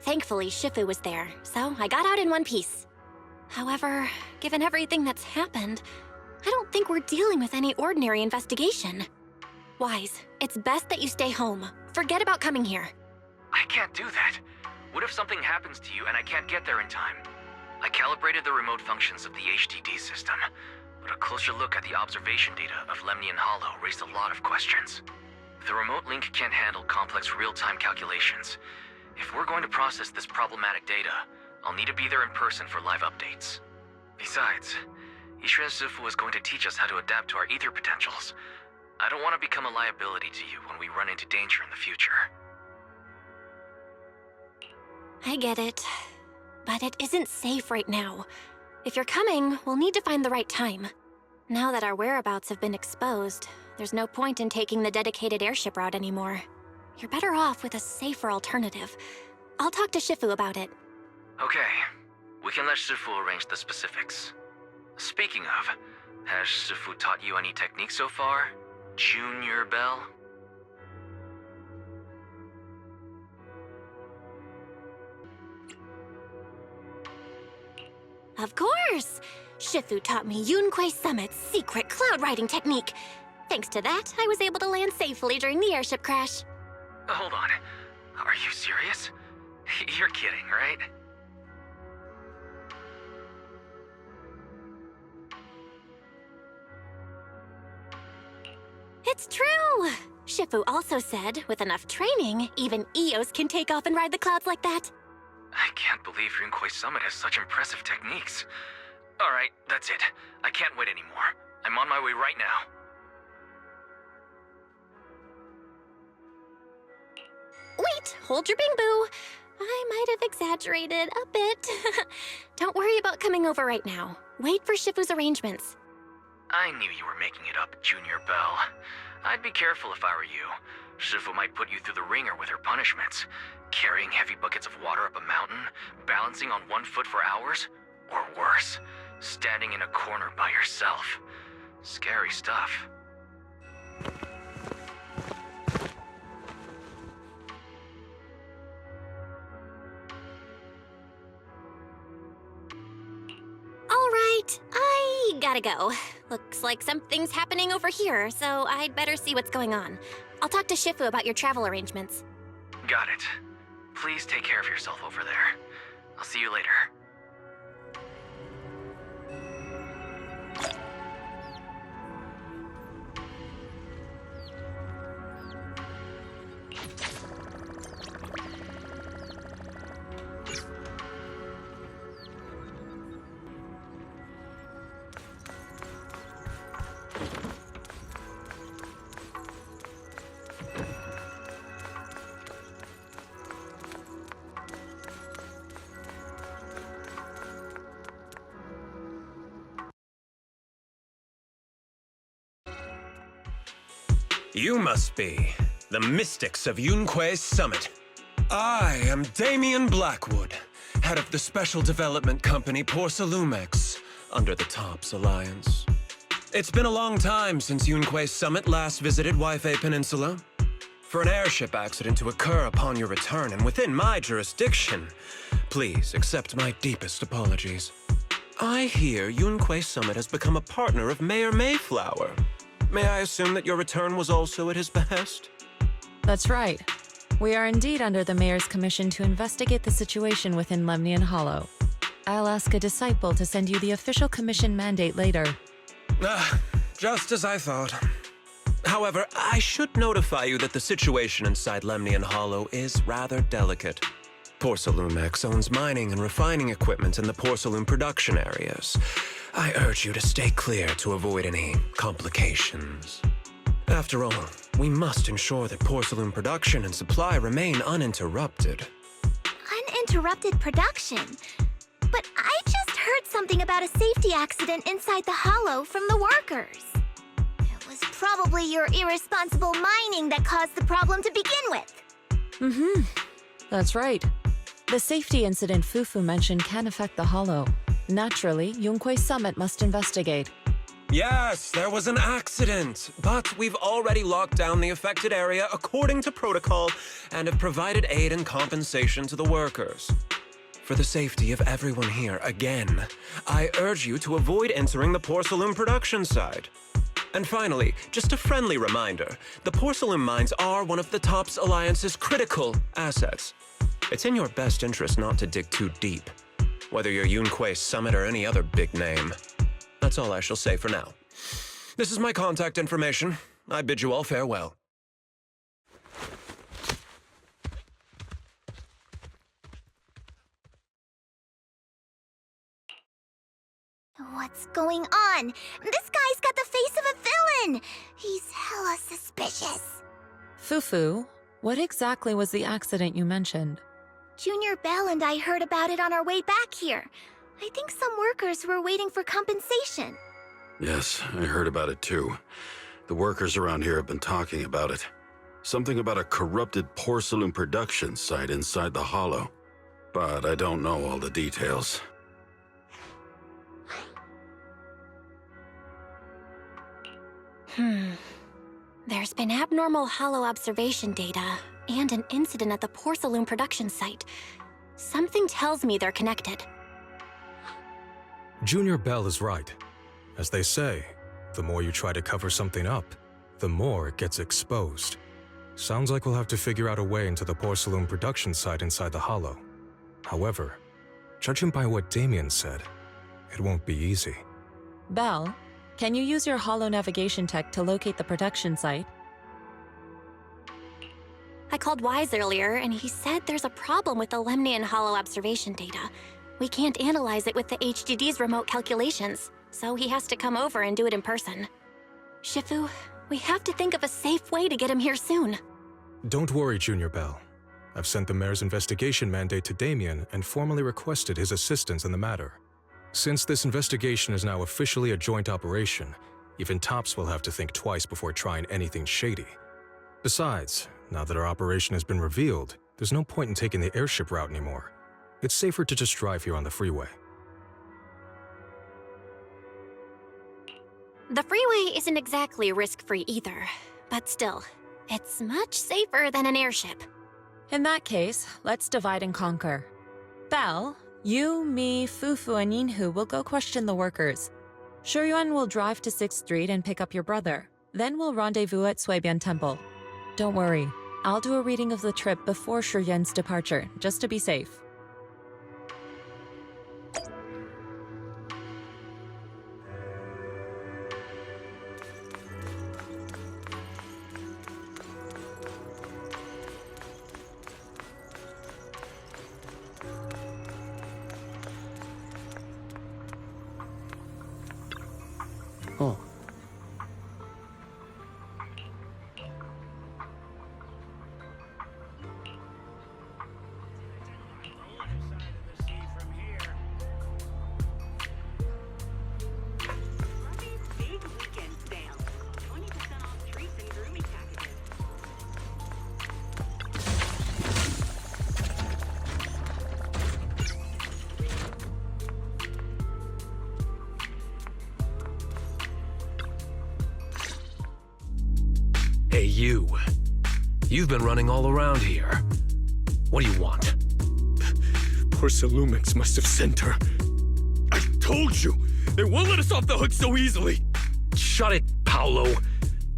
Thankfully, Shifu was there, so I got out in one piece. However, given everything that's happened, I don't think we're dealing with any ordinary investigation. Wise, it's best that you stay home. Forget about coming here. I can't do that. What if something happens to you and I can't get there in time? I calibrated the remote functions of the HDD system, but a closer look at the observation data of Lemnian Hollow raised a lot of questions. The remote link can't handle complex real-time calculations. If we're going to process this problematic data, I'll need to be there in person for live updates. Besides, Ishren Shifu is going to teach us how to adapt to our ether potentials. I don't want to become a liability to you when we run into danger in the future. I get it, but it isn't safe right now. If you're coming, we'll need to find the right time. Now that our whereabouts have been exposed, there's no point in taking the dedicated airship route anymore. You're better off with a safer alternative. I'll talk to Shifu about it. Okay, we can let Shifu arrange the specifics. Speaking of, has Shifu taught you any techniques so far, Junior Belle? Of course! Shifu taught me Yunkui Summit's secret cloud riding technique. Thanks to that, I was able to land safely during the airship crash. Hold on. Are you serious? You're kidding, right? It's true! Shifu also said, with enough training, even Eos can take off and ride the clouds like that. I can't believe Yunkui Summit has such impressive techniques. Alright, that's it. I can't wait anymore. I'm on my way right now. Wait, hold your bing boo. I might have exaggerated a bit. Don't worry about coming over right now. Wait for Shifu's arrangements. I knew you were making it up, Junior Belle. I'd be careful if I were you. Shifu might put you through the ringer with her punishments. Carrying heavy buckets of water up a mountain, balancing on one foot for hours, or worse, standing in a corner by yourself. Scary stuff. All right, I gotta go. Looks like something's happening over here, so I'd better see what's going on. I'll talk to Shifu about your travel arrangements. Got it. Please take care of yourself over there. I'll see you later. You must be the mystics of Yunkui Summit. I am Damian Blackwood, head of the special development company Porcelumex, under the TOPS Alliance. It's been a long time since Yunkui Summit last visited Waifei Peninsula. For an airship accident to occur upon your return and within my jurisdiction, please accept my deepest apologies. I hear Yunkui Summit has become a partner of Mayor Mayflower. May I assume that your return was also at his behest? That's right. We are indeed under the Mayor's commission to investigate the situation within Lemnian Hollow. I'll ask a disciple to send you the official commission mandate later. Just as I thought. However, I should notify you that the situation inside Lemnian Hollow is rather delicate. Porsalumex owns mining and refining equipment in the Porsalume production areas. I urge you to stay clear to avoid any complications. After all, we must ensure that Porsalume production and supply remain uninterrupted. Uninterrupted production? But I just heard something about a safety accident inside the hollow from the workers. It was probably your irresponsible mining that caused the problem to begin with. That's right. The safety incident Fufu mentioned can affect the hollow. Naturally, Yunkai Summit must investigate. Yes, there was an accident, but we've already locked down the affected area according to protocol and have provided aid and compensation to the workers. For the safety of everyone here, again, I urge you to avoid entering the Porsalume production side. And finally, just a friendly reminder, the Porsalume mines are one of the TOPS Alliance's critical assets. It's in your best interest not to dig too deep, whether you're Yunkai Summit or any other big name. That's all I shall say for now. This is my contact information. I bid you all farewell. What's going on? This guy's got the face of a villain! He's hella suspicious. Fufu, what exactly was the accident you mentioned? Junior Bell and I heard about it on our way back here. I think some workers were waiting for compensation. Yes, I heard about it too. The workers around here have been talking about it. Something about a corrupted Porsalume production site inside the hollow. But I don't know all the details. There's been abnormal hollow observation data and an incident at the Porsalume production site. Something tells me they're connected. Junior Bell is right. As they say, the more you try to cover something up, the more it gets exposed. Sounds like we'll have to figure out a way into the Porsalume production site inside the hollow. However, judging by what Damien said, it won't be easy. Bell, can you use your hollow navigation tech to locate the production site? I called Wise earlier, and he said there's a problem with the Lemnian hollow observation data. We can't analyze it with the HDD's remote calculations, so he has to come over and do it in person. Shifu, we have to think of a safe way to get him here soon. Don't worry, Junior Bell. I've sent the mayor's investigation mandate to Damien and formally requested his assistance in the matter. Since this investigation is now officially a joint operation, even TOPS will have to think twice before trying anything shady. Besides, now that our operation has been revealed, there's no point in taking the airship route anymore. It's safer to just drive here on the freeway. The freeway isn't exactly risk-free either, but still, it's much safer than an airship. In that case, let's divide and conquer. Bell, you, me, Fufu, and Yinhu will go question the workers. Shuyuan will drive to 6th Street and pick up your brother. Then we'll rendezvous at Suibian Temple. Don't worry, I'll do a reading of the trip before Shuyuan's departure, just to be safe. Oh. Hey, you. You've been running all around here. What do you want? Porsalumex must have sent her. I told you! They won't let us off the hook so easily! Shut it, Paolo.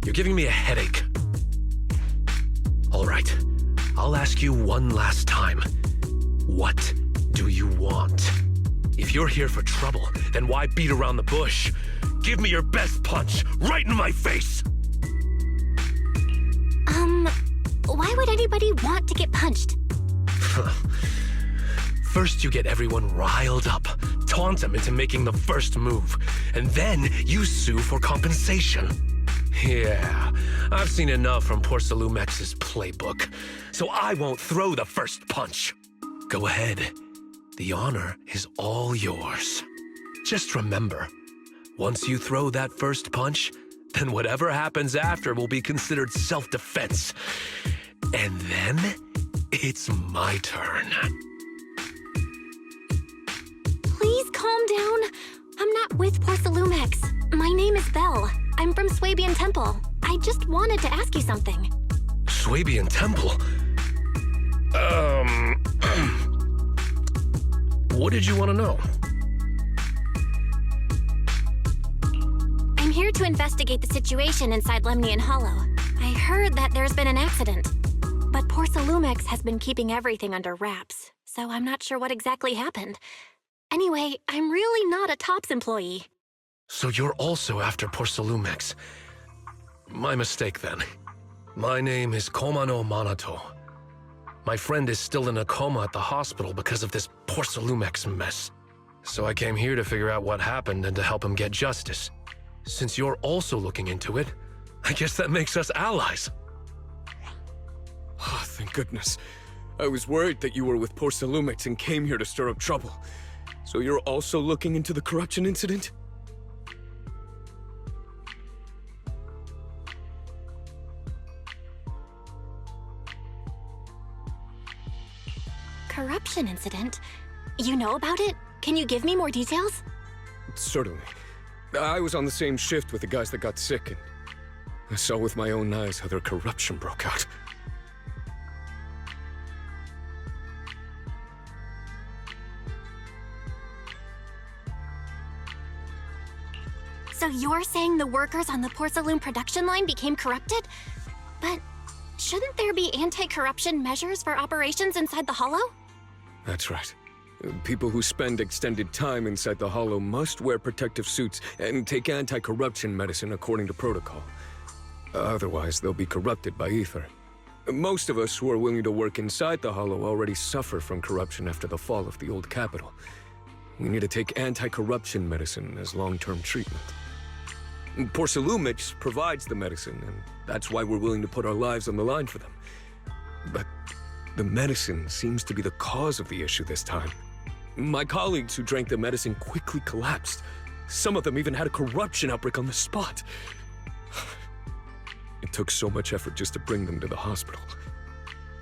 You're giving me a headache. All right. I'll ask you one last time. What do you want? If you're here for trouble, then why beat around the bush? Give me your best punch, right in my face! everybody want to get punched? First you get everyone riled up, taunt them into making the first move, and then you sue for compensation. Yeah, I've seen enough from Porcelumex's playbook, so I won't throw the first punch. Go ahead. The honor is all yours. Just remember, once you throw that first punch, then whatever happens after will be considered self-defense. And then, it's my turn. Please calm down. I'm not with Porcelumex. My name is Belle. I'm from Swabian Temple. I just wanted to ask you something. Swabian Temple? What did you want to know? I'm here to investigate the situation inside Lemnian Hollow. I heard that there's been an accident, but Porcelumex has been keeping everything under wraps, so I'm not sure what exactly happened. Anyway, I'm really not a TOPS employee. So you're also after Porcelumex. My mistake then. My name is Komano Manato. My friend is still in a coma at the hospital because of this Porcelumex mess. So I came here to figure out what happened and to help him get justice. Since you're also looking into it, I guess that makes us allies. Oh, thank goodness. I was worried that you were with Porcelumex and came here to stir up trouble. So you're also looking into the corruption incident? Corruption incident? You know about it? Can you give me more details? Certainly. I was on the same shift with the guys that got sick, and I saw with my own eyes how their corruption broke out. So you're saying the workers on the Porcelume production line became corrupted? But shouldn't there be anti-corruption measures for operations inside the Hollow? That's right. People who spend extended time inside the Hollow must wear protective suits and take anti-corruption medicine according to protocol. Otherwise, they'll be corrupted by ether. Most of us who are willing to work inside the Hollow already suffer from corruption after the fall of the old capital. We need to take anti-corruption medicine as long-term treatment. Porcelumex provides the medicine, and that's why we're willing to put our lives on the line for them. But the medicine seems to be the cause of the issue this time. My colleagues who drank the medicine quickly collapsed. Some of them even had a corruption outbreak on the spot. It took so much effort just to bring them to the hospital.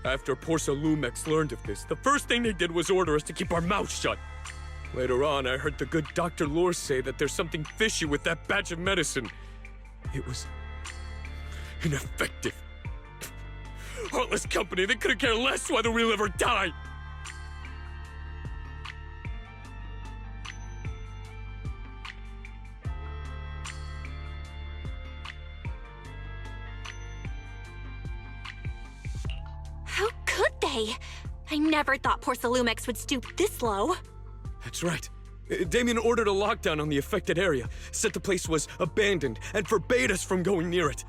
After Porcelumex learned of this, the first thing they did was order us to keep our mouths shut. Later on, I heard the good Dr. Lurk say that there's something fishy with that batch of medicine. It was ineffective. Heartless company, they couldn't care less whether we live or die. How could they? I never thought Porcelumex would stoop this low. That's right. Damien ordered a lockdown on the affected area, said the place was abandoned, and forbade us from going near it.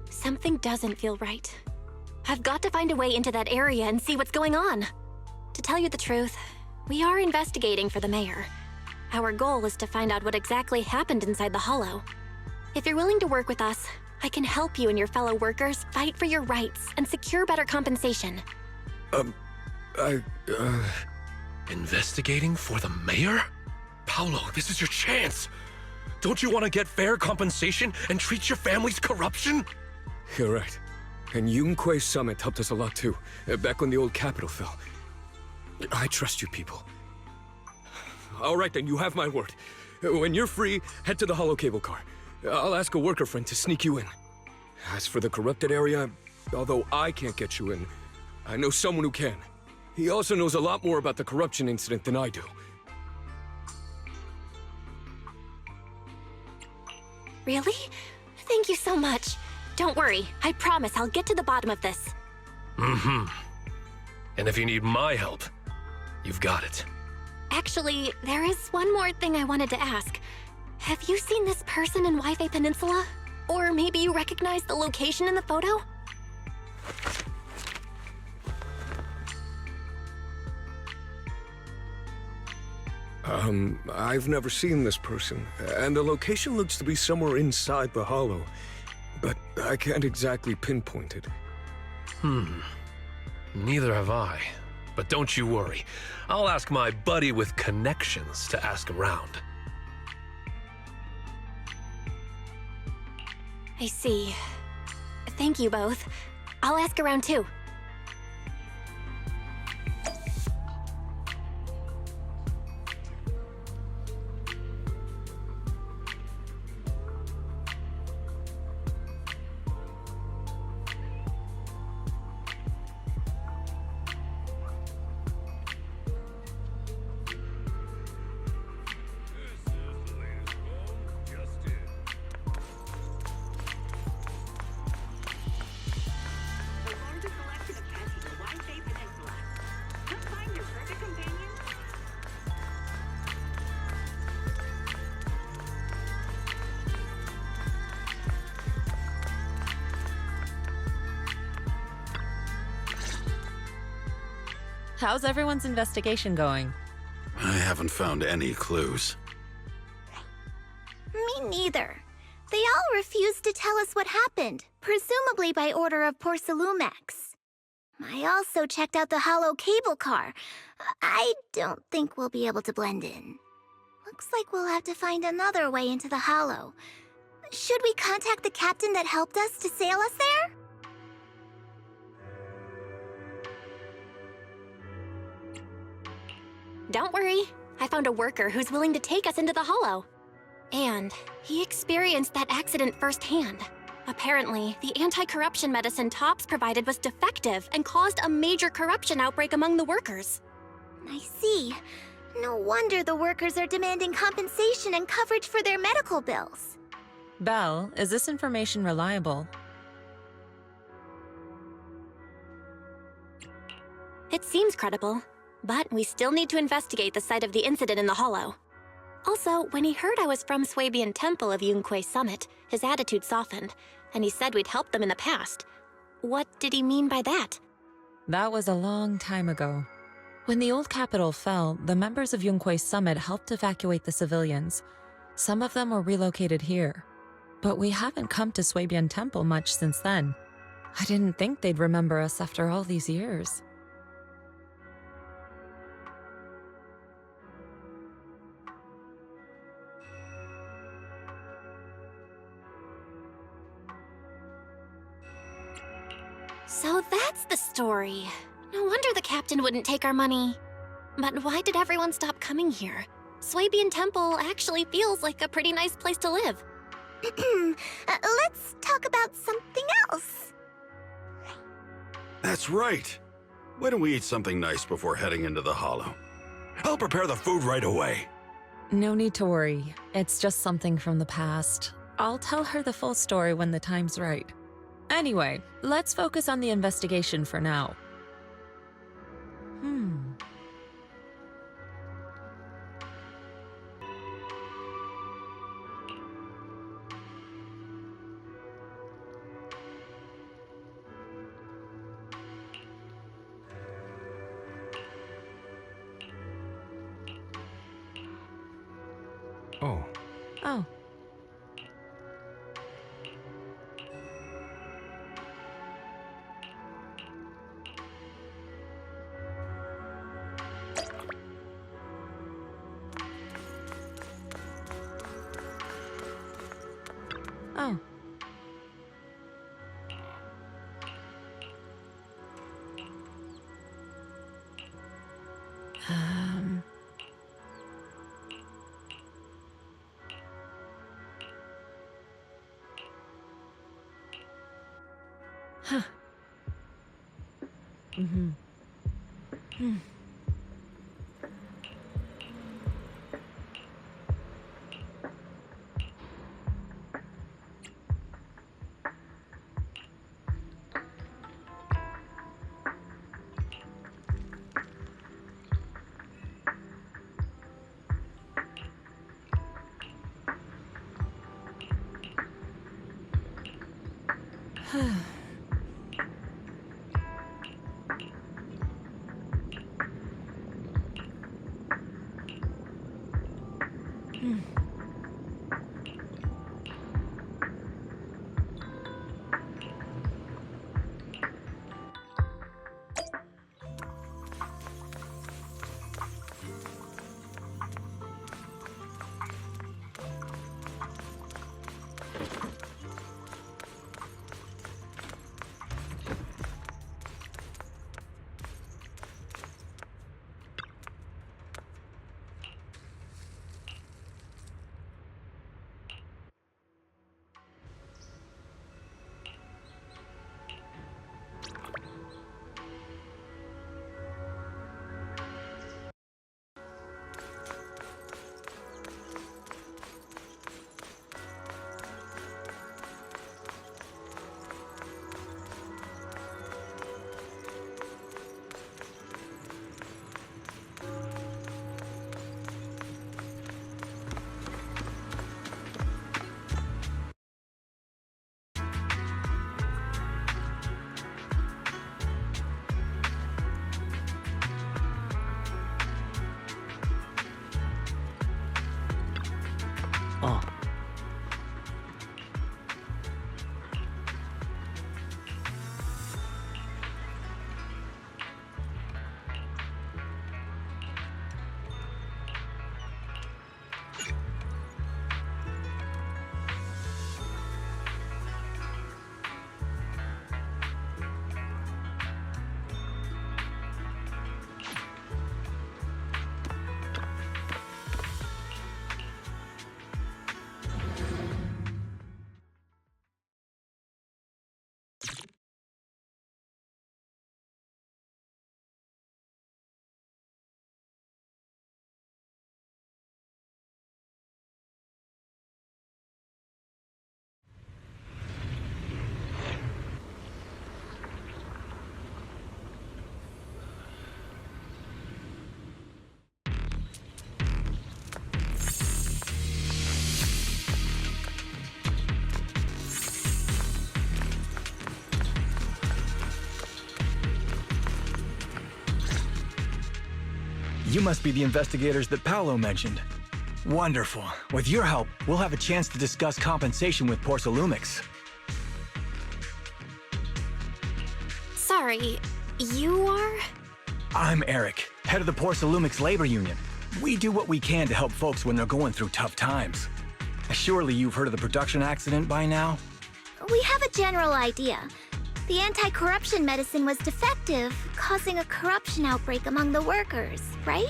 Something doesn't feel right. I've got to find a way into that area and see what's going on. To tell you the truth, we are investigating for the mayor. Our goal is to find out what exactly happened inside the Hollow. If you're willing to work with us, I can help you and your fellow workers fight for your rights and secure better compensation. Investigating for the mayor? Paolo, this is your chance. Don't you want to get fair compensation and treat your family's corruption? You're right. And Yunkui Summit helped us a lot too, back when the old capital fell. I trust you people. All right then, you have my word. When you're free, head to the hollow cable car. I'll ask a worker friend to sneak you in. As for the corrupted area, although I can't get you in, I know someone who can. He also knows a lot more about the corruption incident than I do. Really? Thank you so much. Don't worry, I promise I'll get to the bottom of this. Mm-hmm. And if you need my help, you've got it. Actually, there is one more thing I wanted to ask. have you seen this person in Wi-Fi Peninsula? Or maybe you recognize the location in the photo? I've never seen this person, and the location looks to be somewhere inside the hollow, but I can't exactly pinpoint it. Neither have I. But don't you worry. I'll ask my buddy with connections to ask around. I see. Thank you both. I'll ask around too. How's everyone's investigation going? I haven't found any clues. Me neither. They all refused to tell us what happened, presumably by order of Porcelumex. I also checked out the hollow cable car. I don't think we'll be able to blend in. Looks like we'll have to find another way into the hollow. Should we contact the captain that helped us to sail us there? Don't worry. I found a worker who's willing to take us into the hollow. And he experienced that accident firsthand. Apparently, the anti-corruption medicine Tops provided was defective and caused a major corruption outbreak among the workers. I see. No wonder the workers are demanding compensation and coverage for their medical bills. Belle, is this information reliable? It seems credible, but we still need to investigate the site of the incident in the hollow. Also, when he heard I was from Swabian Temple of Yunkui Summit, his attitude softened, and he said we'd helped them in the past. What did he mean by that? That was a long time ago. When the old capital fell, the members of Yunkui Summit helped evacuate the civilians. Some of them were relocated here. But we haven't come to Swabian Temple much since then. I didn't think they'd remember us after all these years. So that's the story. No wonder the captain wouldn't take our money. But why did everyone stop coming here? Swabian Temple actually feels like a pretty nice place to live. Let's talk about something else. That's right. Why don't we eat something nice before heading into the hollow? I'll prepare the food right away. No need to worry. It's just something from the past. I'll tell her the full story when the time's right. Anyway, let's focus on the investigation for now. Oh. Oh. Oh. Huh. Mm-hmm. You must be the investigators that Paolo mentioned. Wonderful. With your help, we'll have a chance to discuss compensation with Porsalumix. Sorry, you are? I'm Eric, head of the Porsalumix Labor Union. We do what we can to help folks when they're going through tough times. Surely you've heard of the production accident by now? We have a general idea. The anti-corruption medicine was defective, causing a corruption outbreak among the workers, right?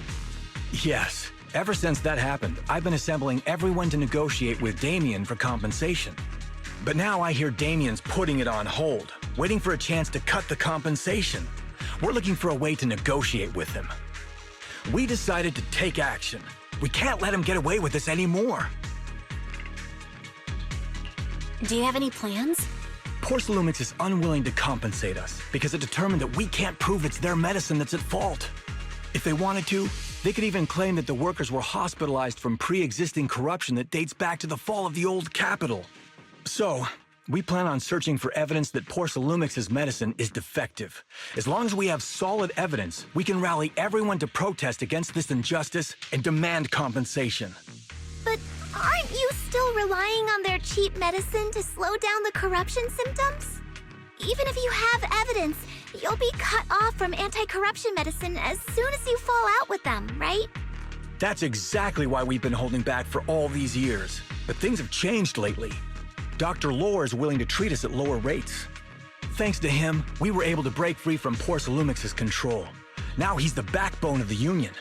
Yes. Ever since that happened, I've been assembling everyone to negotiate with Damien for compensation. But now I hear Damien's putting it on hold, waiting for a chance to cut the compensation. We're looking for a way to negotiate with him. We decided to take action. We can't let him get away with this anymore. Do you have any plans? Porsalumix is unwilling to compensate us because it determined that we can't prove it's their medicine that's at fault. If they wanted to, they could even claim that the workers were hospitalized from pre-existing corruption that dates back to the fall of the old capital. So, we plan on searching for evidence that Porsalumix's medicine is defective. As long as we have solid evidence, we can rally everyone to protest against this injustice and demand compensation. But aren't you still relying on their cheap medicine to slow down the corruption symptoms? Even if you have evidence, you'll be cut off from anti-corruption medicine as soon as you fall out with them, right? That's exactly why we've been holding back for all these years. But things have changed lately. Dr. Lore is willing to treat us at lower rates. Thanks to him, we were able to break free from Porsalumix's control. Now he's the backbone of the Union.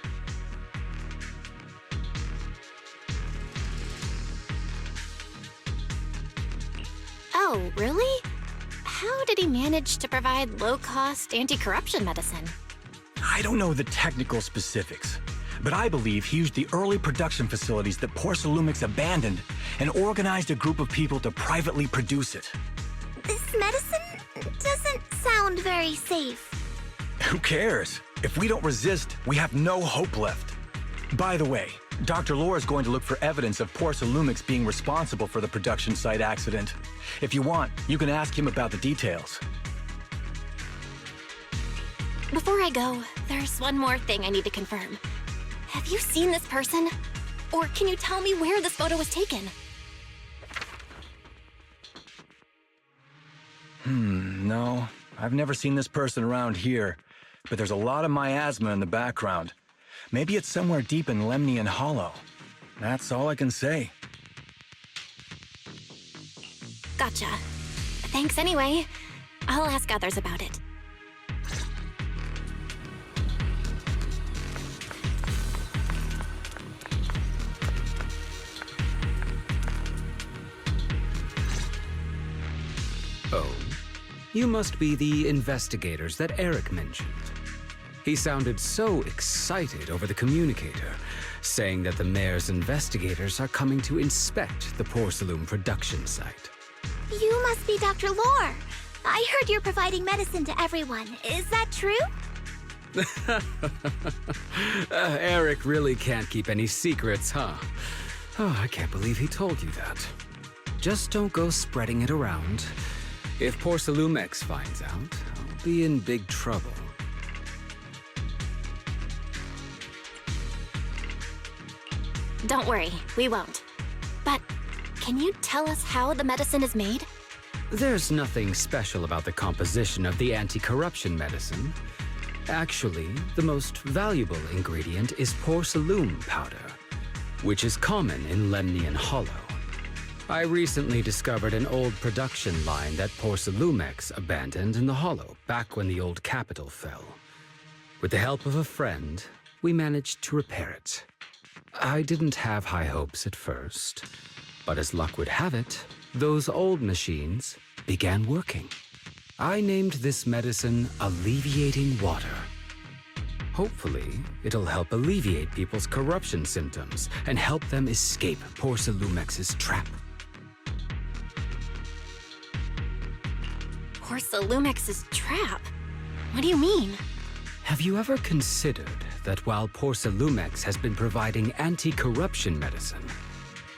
Oh, really? How did he manage to provide low-cost anti-corruption medicine? I don't know the technical specifics, but I believe he used the early production facilities that Porsalumix abandoned and organized a group of people to privately produce it. This medicine doesn't sound very safe. Who cares? If we don't resist, we have no hope left. By the way, Dr. Lore is going to look for evidence of Porcelumix being responsible for the production site accident. If you want, you can ask him about the details. Before I go, there's one more thing I need to confirm. Have you seen this person? Or can you tell me where this photo was taken? No. I've never seen this person around here, but there's a lot of miasma in the background. Maybe it's somewhere deep in Lemnian Hollow. That's all I can say. Gotcha. Thanks anyway. I'll ask others about it. Oh, you must be the investigators that Eric mentioned. He sounded so excited over the communicator, saying that the mayor's investigators are coming to inspect the Failume production site. You must be Dr. Lore. I heard you're providing medicine to everyone. Is that true? Eric really can't keep any secrets, huh? Oh, I can't believe he told you that. Just don't go spreading it around. If Porcelumix finds out, I'll be in big trouble. Don't worry, we won't. But can you tell us how the medicine is made? There's nothing special about the composition of the anti-corruption medicine. Actually, the most valuable ingredient is Failume powder, which is common in Lemnian Hollow. I recently discovered an old production line that Porcelumix abandoned in the Hollow back when the old capital fell. With the help of a friend, we managed to repair it. I didn't have high hopes at first, but as luck would have it, those old machines began working. I named this medicine Alleviating Water. Hopefully, it'll help alleviate people's corruption symptoms and help them escape Porcelumix's trap. Porcelumix's trap? What do you mean? Have you ever considered that while Porcelumix has been providing anti-corruption medicine,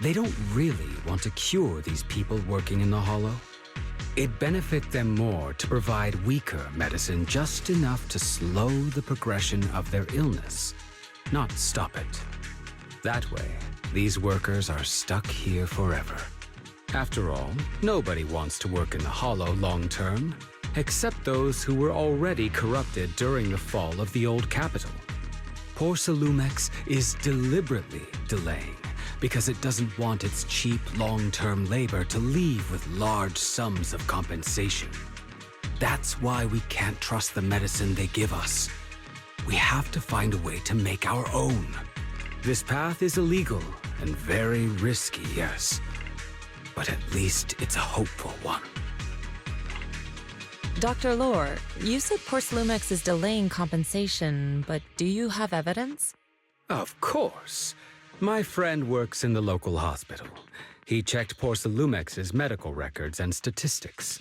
they don't really want to cure these people working in the Hollow? It'd benefit them more to provide weaker medicine just enough to slow the progression of their illness, not stop it. That way, these workers are stuck here forever. After all, nobody wants to work in the Hollow long term, except those who were already corrupted during the fall of the old capital. Porcelumix is deliberately delaying because it doesn't want its cheap long-term labor to leave with large sums of compensation. That's why we can't trust the medicine they give us. We have to find a way to make our own. This path is illegal and very risky, yes, but at least it's a hopeful one. Dr. Lore, you said Porcelumix is delaying compensation, but do you have evidence? Of course. My friend works in the local hospital. He checked Porcelumix's medical records and statistics.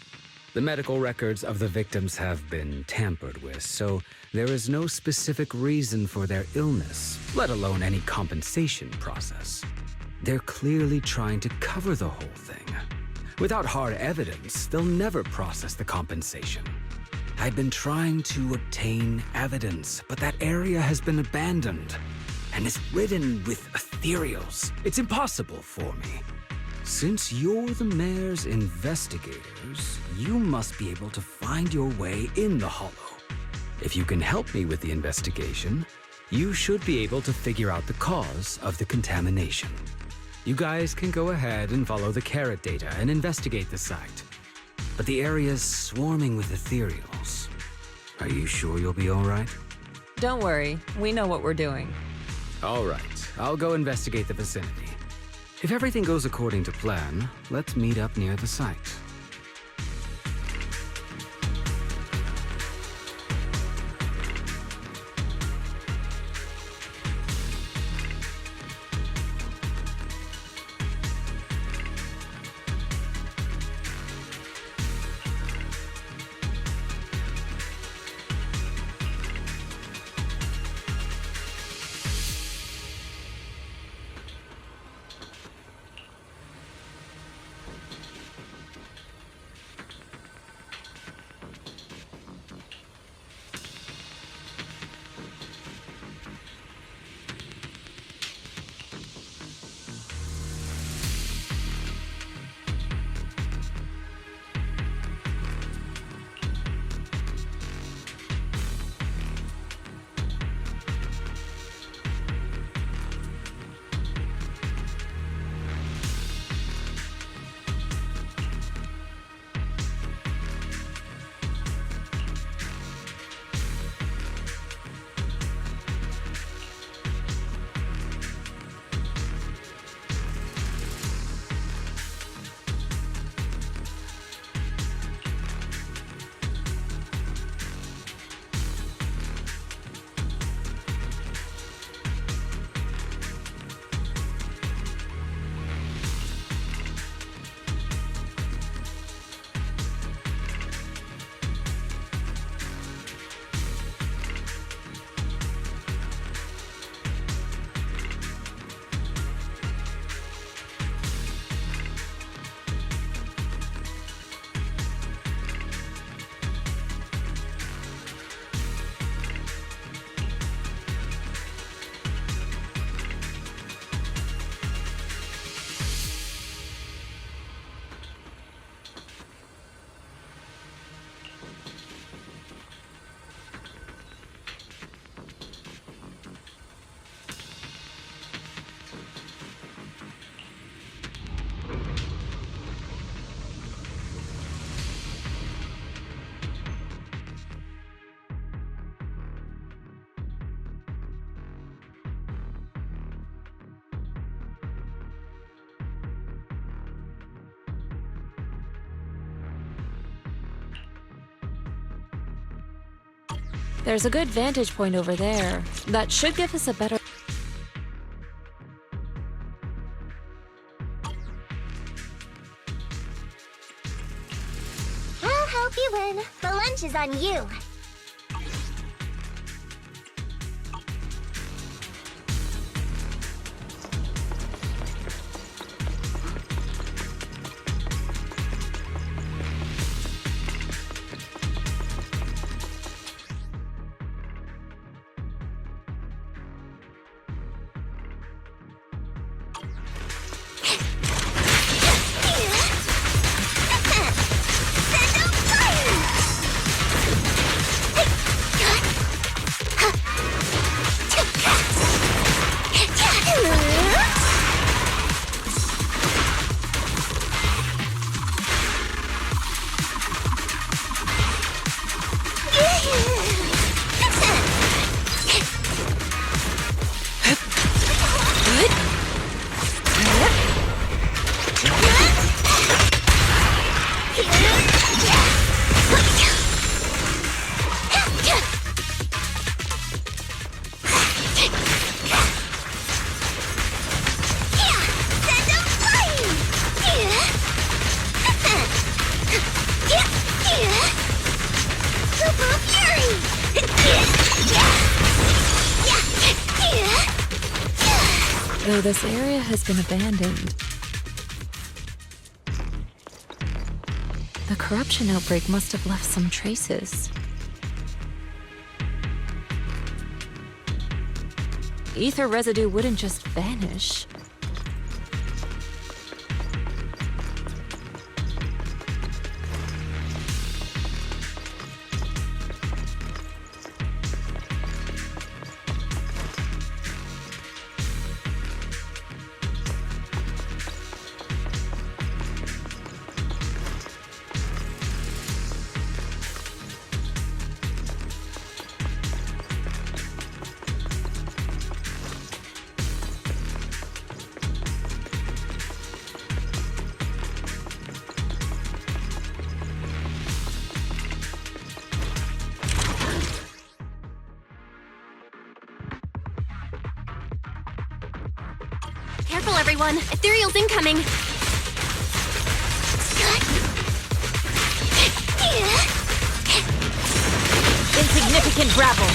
The medical records of the victims have been tampered with, so there is no specific reason for their illness, let alone any compensation process. They're clearly trying to cover the whole thing. Without hard evidence, they'll never process the compensation. I've been trying to obtain evidence, but that area has been abandoned and is ridden with ethereals. It's impossible for me. Since you're the mayor's investigators, you must be able to find your way in the Hollow. If you can help me with the investigation, you should be able to figure out the cause of the contamination. You guys can go ahead and follow the carrot data and investigate the site. But the area's swarming with ethereals. Are you sure you'll be all right? Don't worry, we know what we're doing. All right, I'll go investigate the vicinity. If everything goes according to plan, let's meet up near the site. There's a good vantage point over there. That should give us a better... I'll help you win. The lunch is on you. Though this area has been abandoned, the corruption outbreak must have left some traces. Ether residue wouldn't just vanish. Careful, everyone! Ethereal's incoming! Insignificant rabble!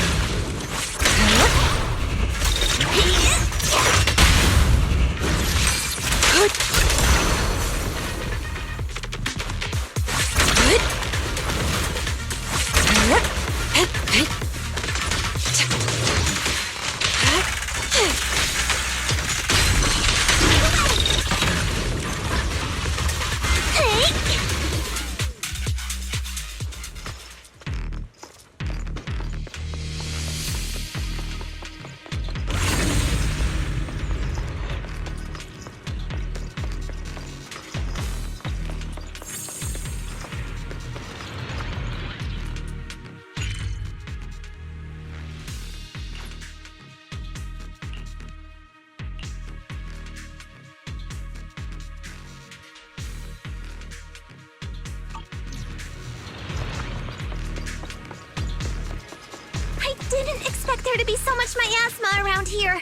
I didn't expect there to be so much miasma around here.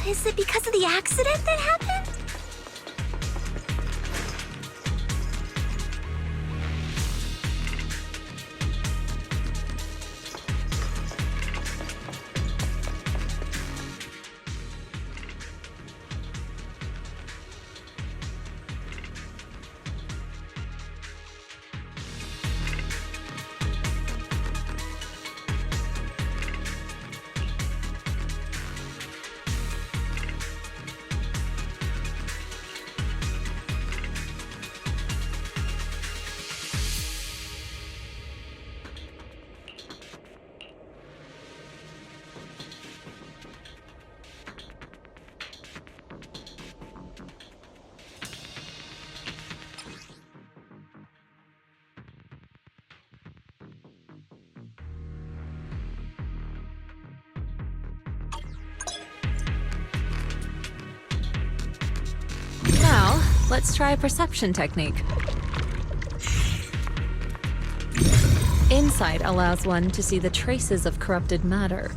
Is it because of the accident that happened? Now, let's try a perception technique. 「Insight allows one to see the traces of corrupted matter.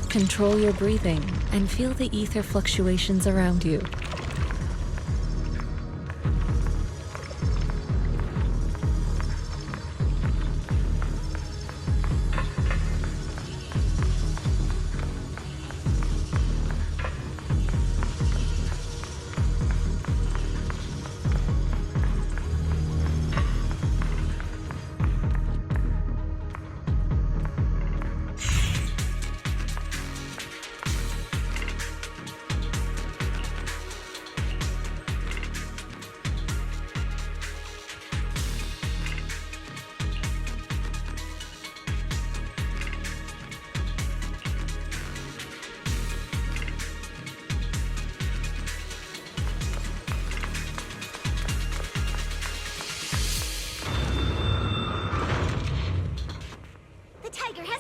Control your breathing and feel the ether fluctuations around you.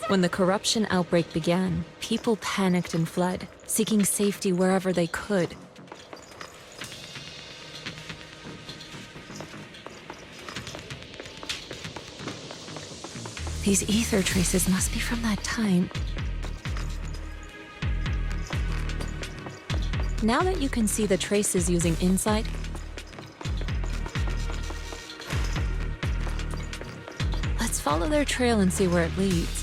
When the corruption outbreak began, people panicked and fled, seeking safety wherever they could. These ether traces must be from that time. Now that you can see the traces using Insight, let's follow their trail and see where it leads.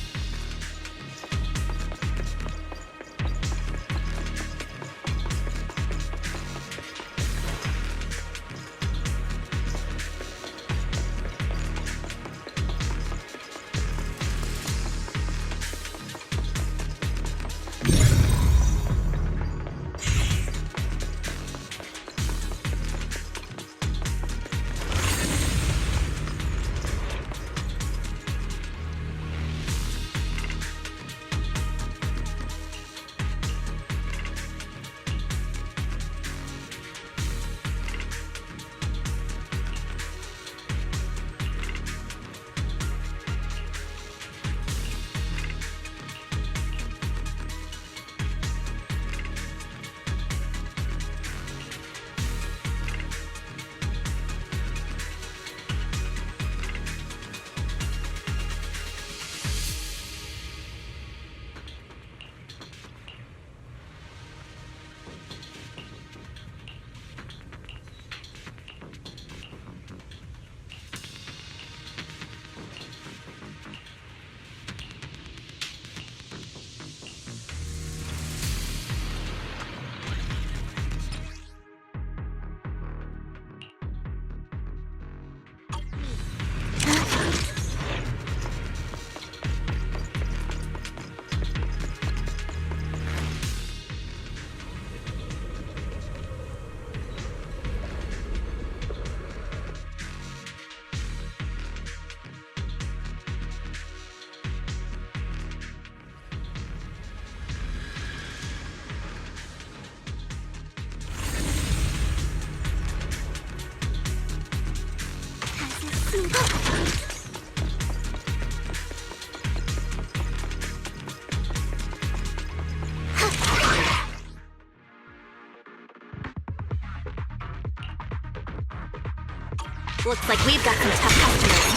Looks like we've got some tough customers.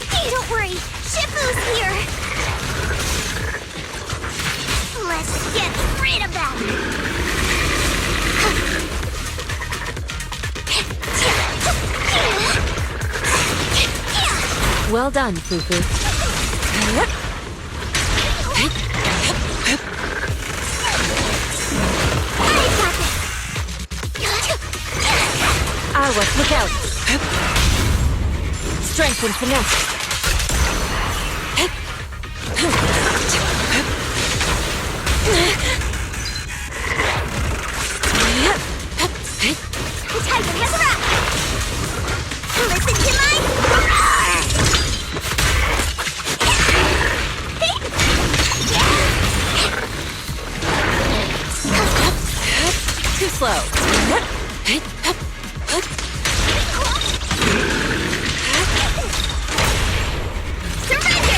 Hey, don't worry, Shifu's here! Let's get rid of them! Well done, Fufu. Arwa, look out! Strength and finesse. The tiger has arrived! Listen to my roar! Too slow. Surrender!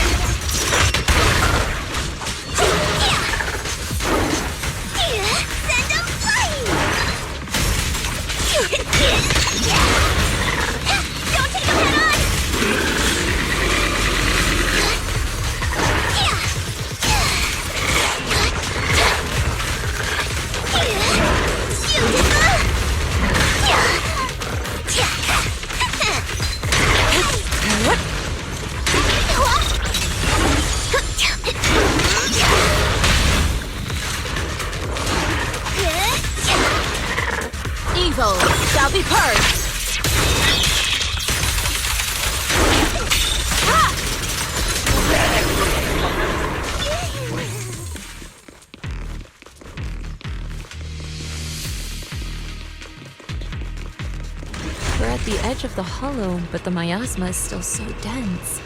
edge of the hollow, but the miasma is still so dense.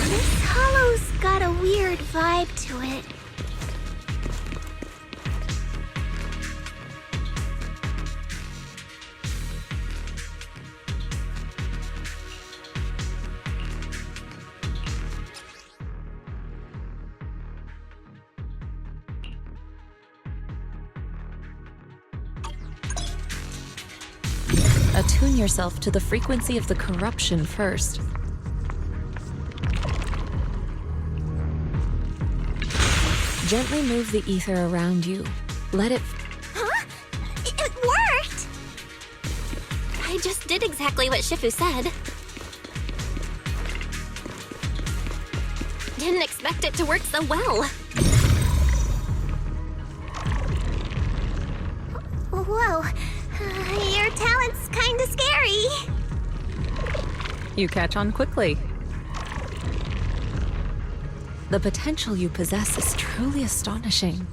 This hollow's got a weird vibe to it. Attune yourself to the frequency of the corruption first. Gently move the ether around you. Let it... Huh? It worked! I just did exactly what Shifu said. Didn't expect it to work so well. Whoa, your talent's kinda scary. You catch on quickly. The potential you possess is truly astonishing.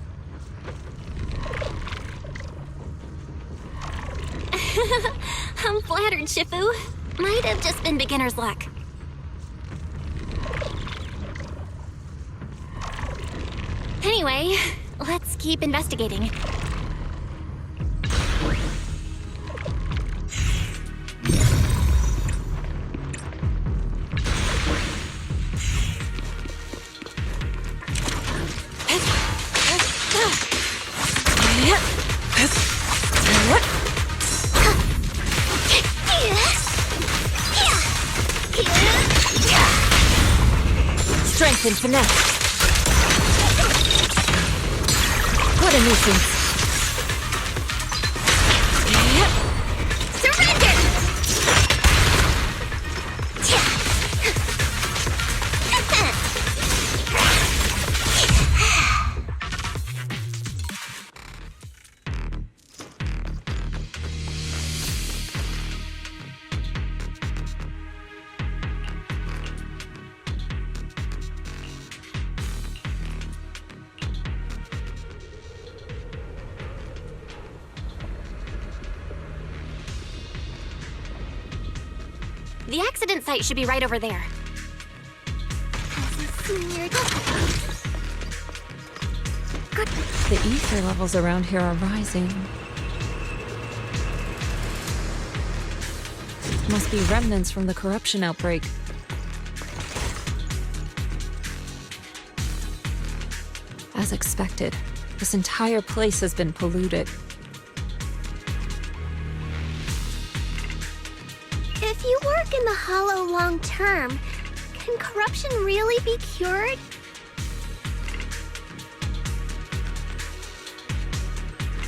I'm flattered, Shifu. Might have just been beginner's luck. Anyway, let's keep investigating. Strength and finesse. What a nuisance. Surrender! The accident site should be right over there. The ether levels around here are rising. Must be remnants from the corruption outbreak. As expected, this entire place has been polluted. If you work in the Hollow long term, can corruption really be cured?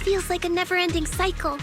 Feels like a never-ending cycle.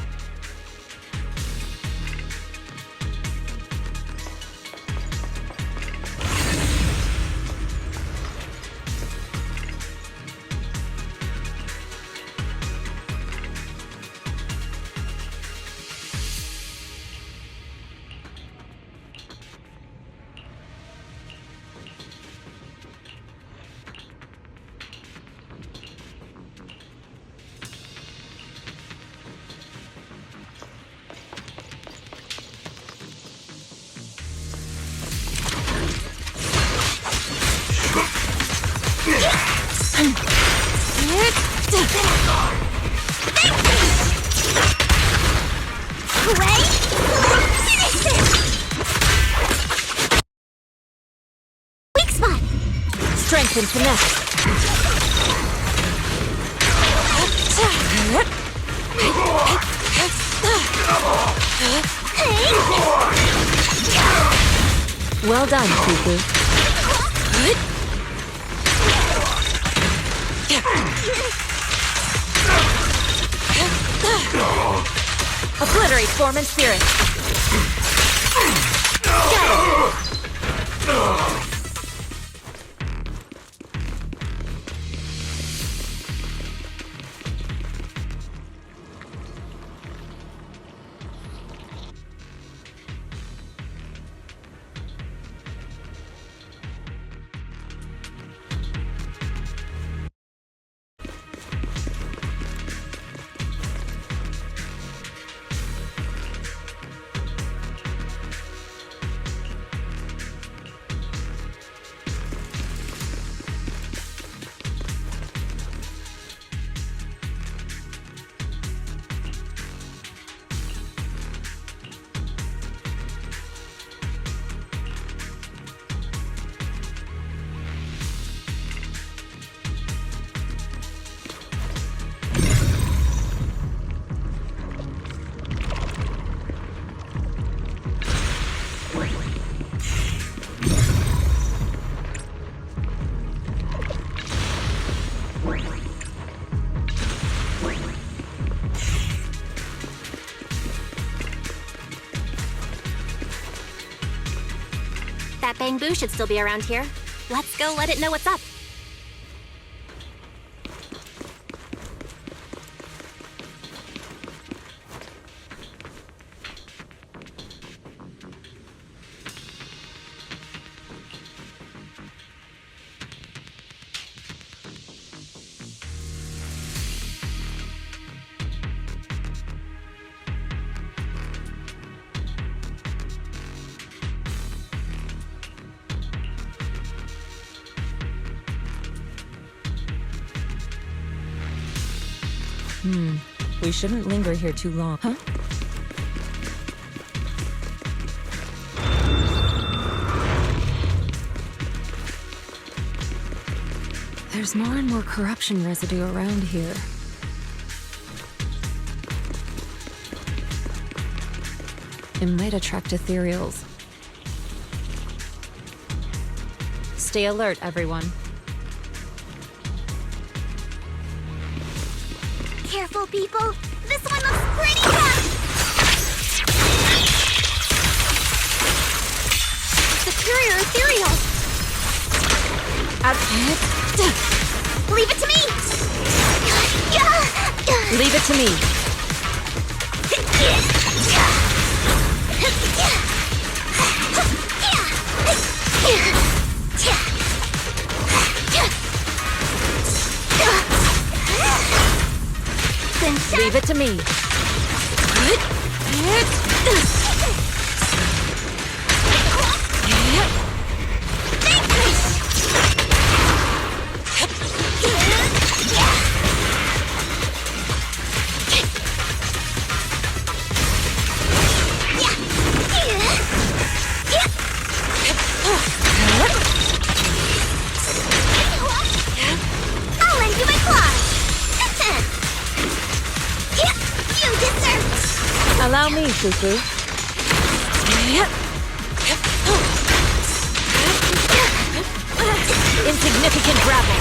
Weak spot! Strength and finesse. Well done, Fufu. Obliterate form and spirit. That Bangbu should still be around here. Let's go let it know what's up. We shouldn't linger here too long, huh? There's more and more corruption residue around here. It might attract ethereals. Stay alert, everyone. Careful, people. This one looks pretty tough. Superior ethereal. Leave it to me. Leave it to me. Leave it to me. I'll lend you my claws. You deserve. Allow me, Fufu. Insignificant grapple.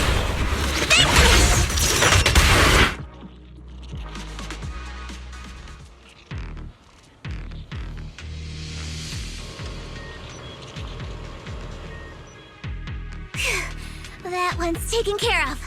That one's taken care of.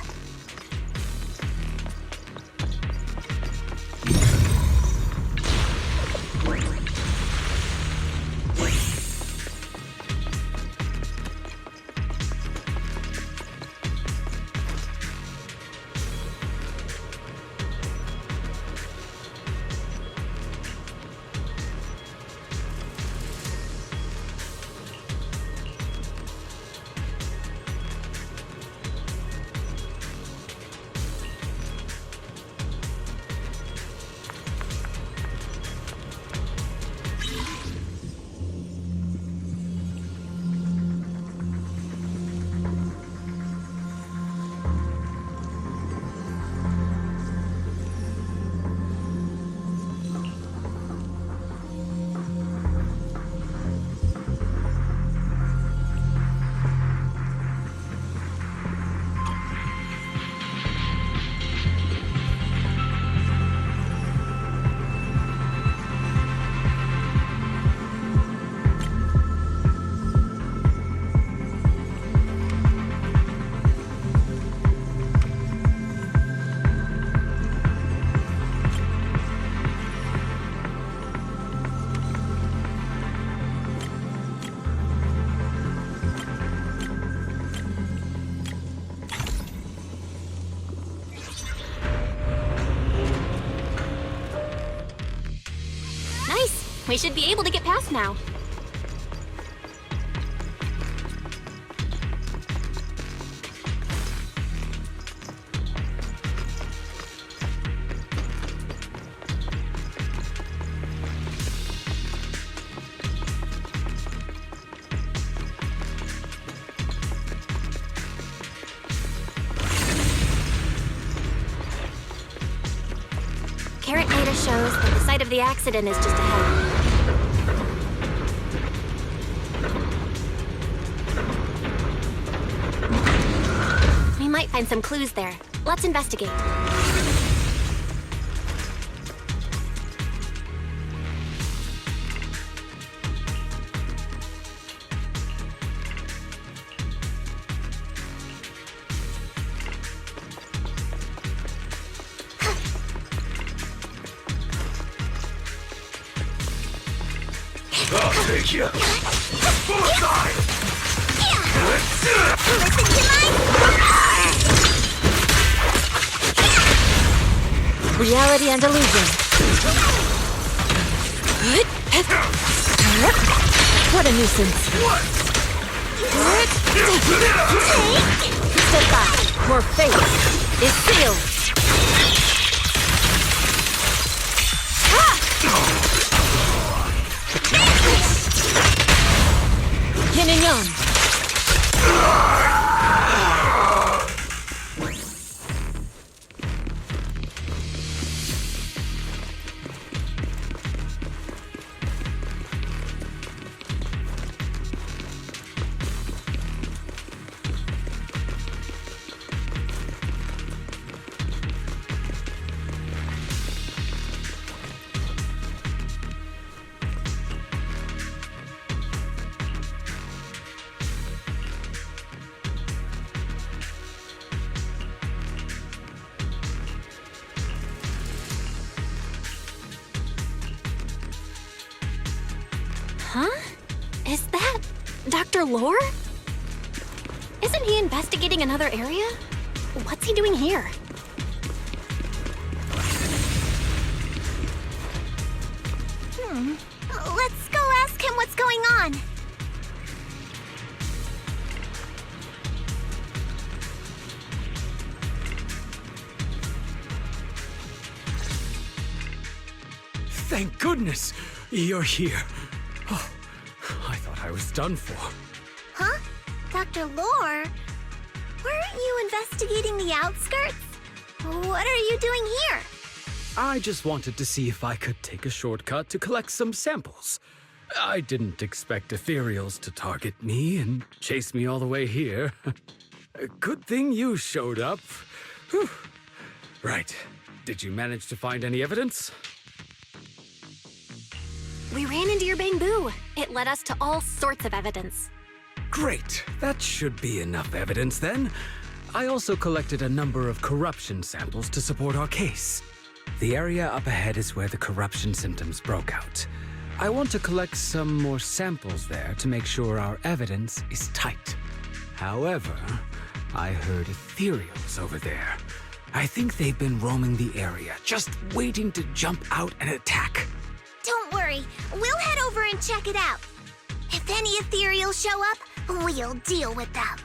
We should be able to get past now. Carrot data shows that the site of the accident is just ahead. We might find some clues there. Let's investigate. take you. Bullseye! Listen to Reality and illusion. What a nuisance. Step back. Your fate is sealed. Yin and yang. Huh? Is that Dr. Lore? Isn't he investigating another area? What's he doing here? Let's go ask him what's going on. Thank goodness you're here. Oh, I thought I was done for. Huh? Dr. Lore? Weren't you investigating the outskirts? What are you doing here? I just wanted to see if I could take a shortcut to collect some samples. I didn't expect ethereals to target me and chase me all the way here. Good thing you showed up. Whew. Right. Did you manage to find any evidence? We ran into your bamboo. It led us to all sorts of evidence. Great. That should be enough evidence then. I also collected a number of corruption samples to support our case. The area up ahead is where the corruption symptoms broke out. I want to collect some more samples there to make sure our evidence is tight. However, I heard ethereals over there. I think they've been roaming the area, just waiting to jump out and attack. Don't worry, we'll head over and check it out. If any ethereals show up, we'll deal with them.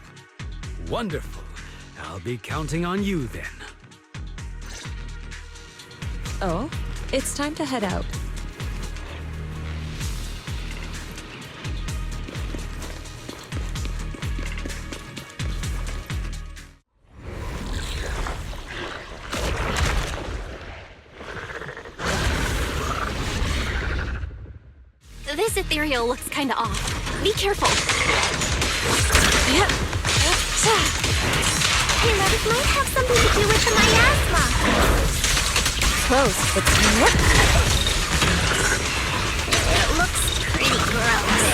Wonderful. I'll be counting on you then. Oh, it's time to head out. This ethereal looks kinda off. Be careful. Hey, that might have something to do with the miasma. Close, but It looks pretty gross.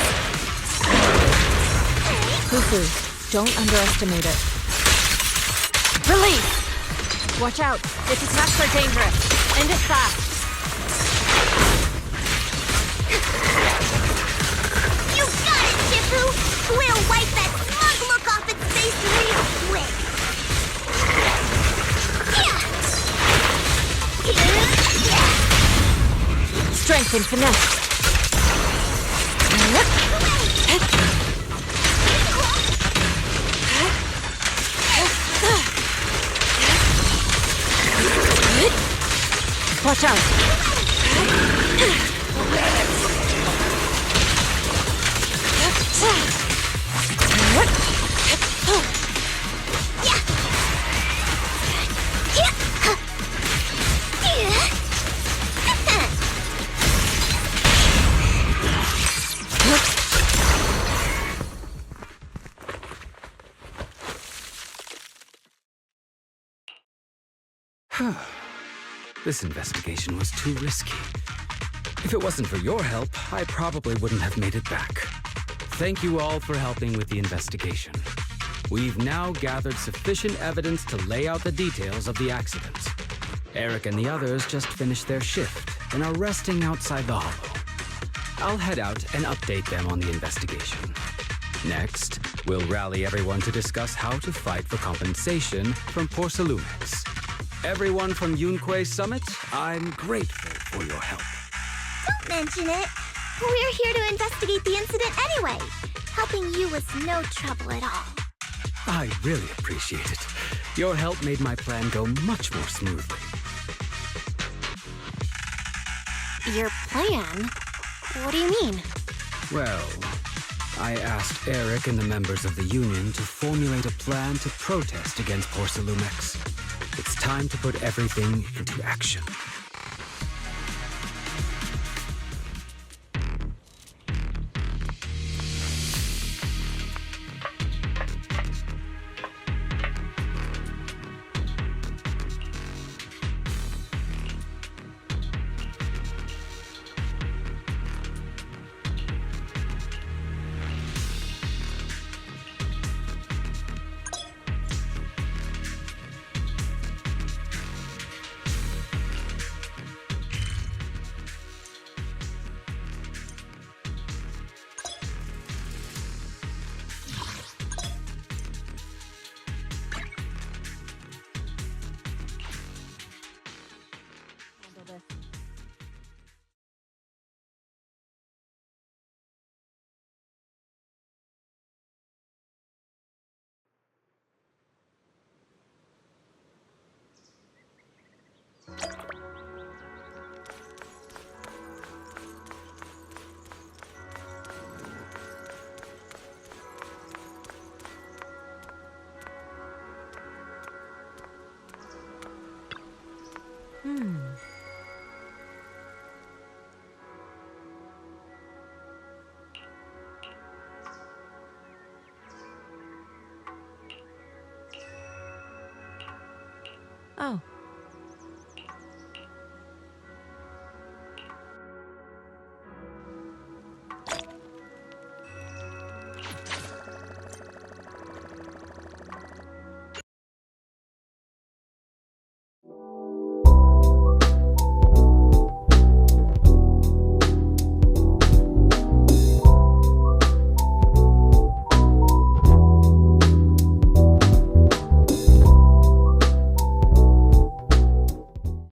Fufu, don't underestimate it. Release! Watch out, its attacks are dangerous. End it fast. You got it, Shifu! We'll wipe that smug look off its face real quick. Strength and finesse. Watch out. This investigation was too risky. If it wasn't for your help, I probably wouldn't have made it back. Thank you all for helping with the investigation. We've now gathered sufficient evidence to lay out the details of the accident. Eric and the others just finished their shift and are resting outside the hollow. I'll head out and update them on the investigation. Next, we'll rally everyone to discuss how to fight for compensation from Porcelumex. Everyone from Yunkui Summit, I'm grateful for your help. Don't mention it. We're here to investigate the incident anyway. Helping you was no trouble at all. I really appreciate it. Your help made my plan go much more smoothly. Your plan? What do you mean? Well, I asked Eric and the members of the Union to formulate a plan to protest against Porcelumex. It's time to put everything into action.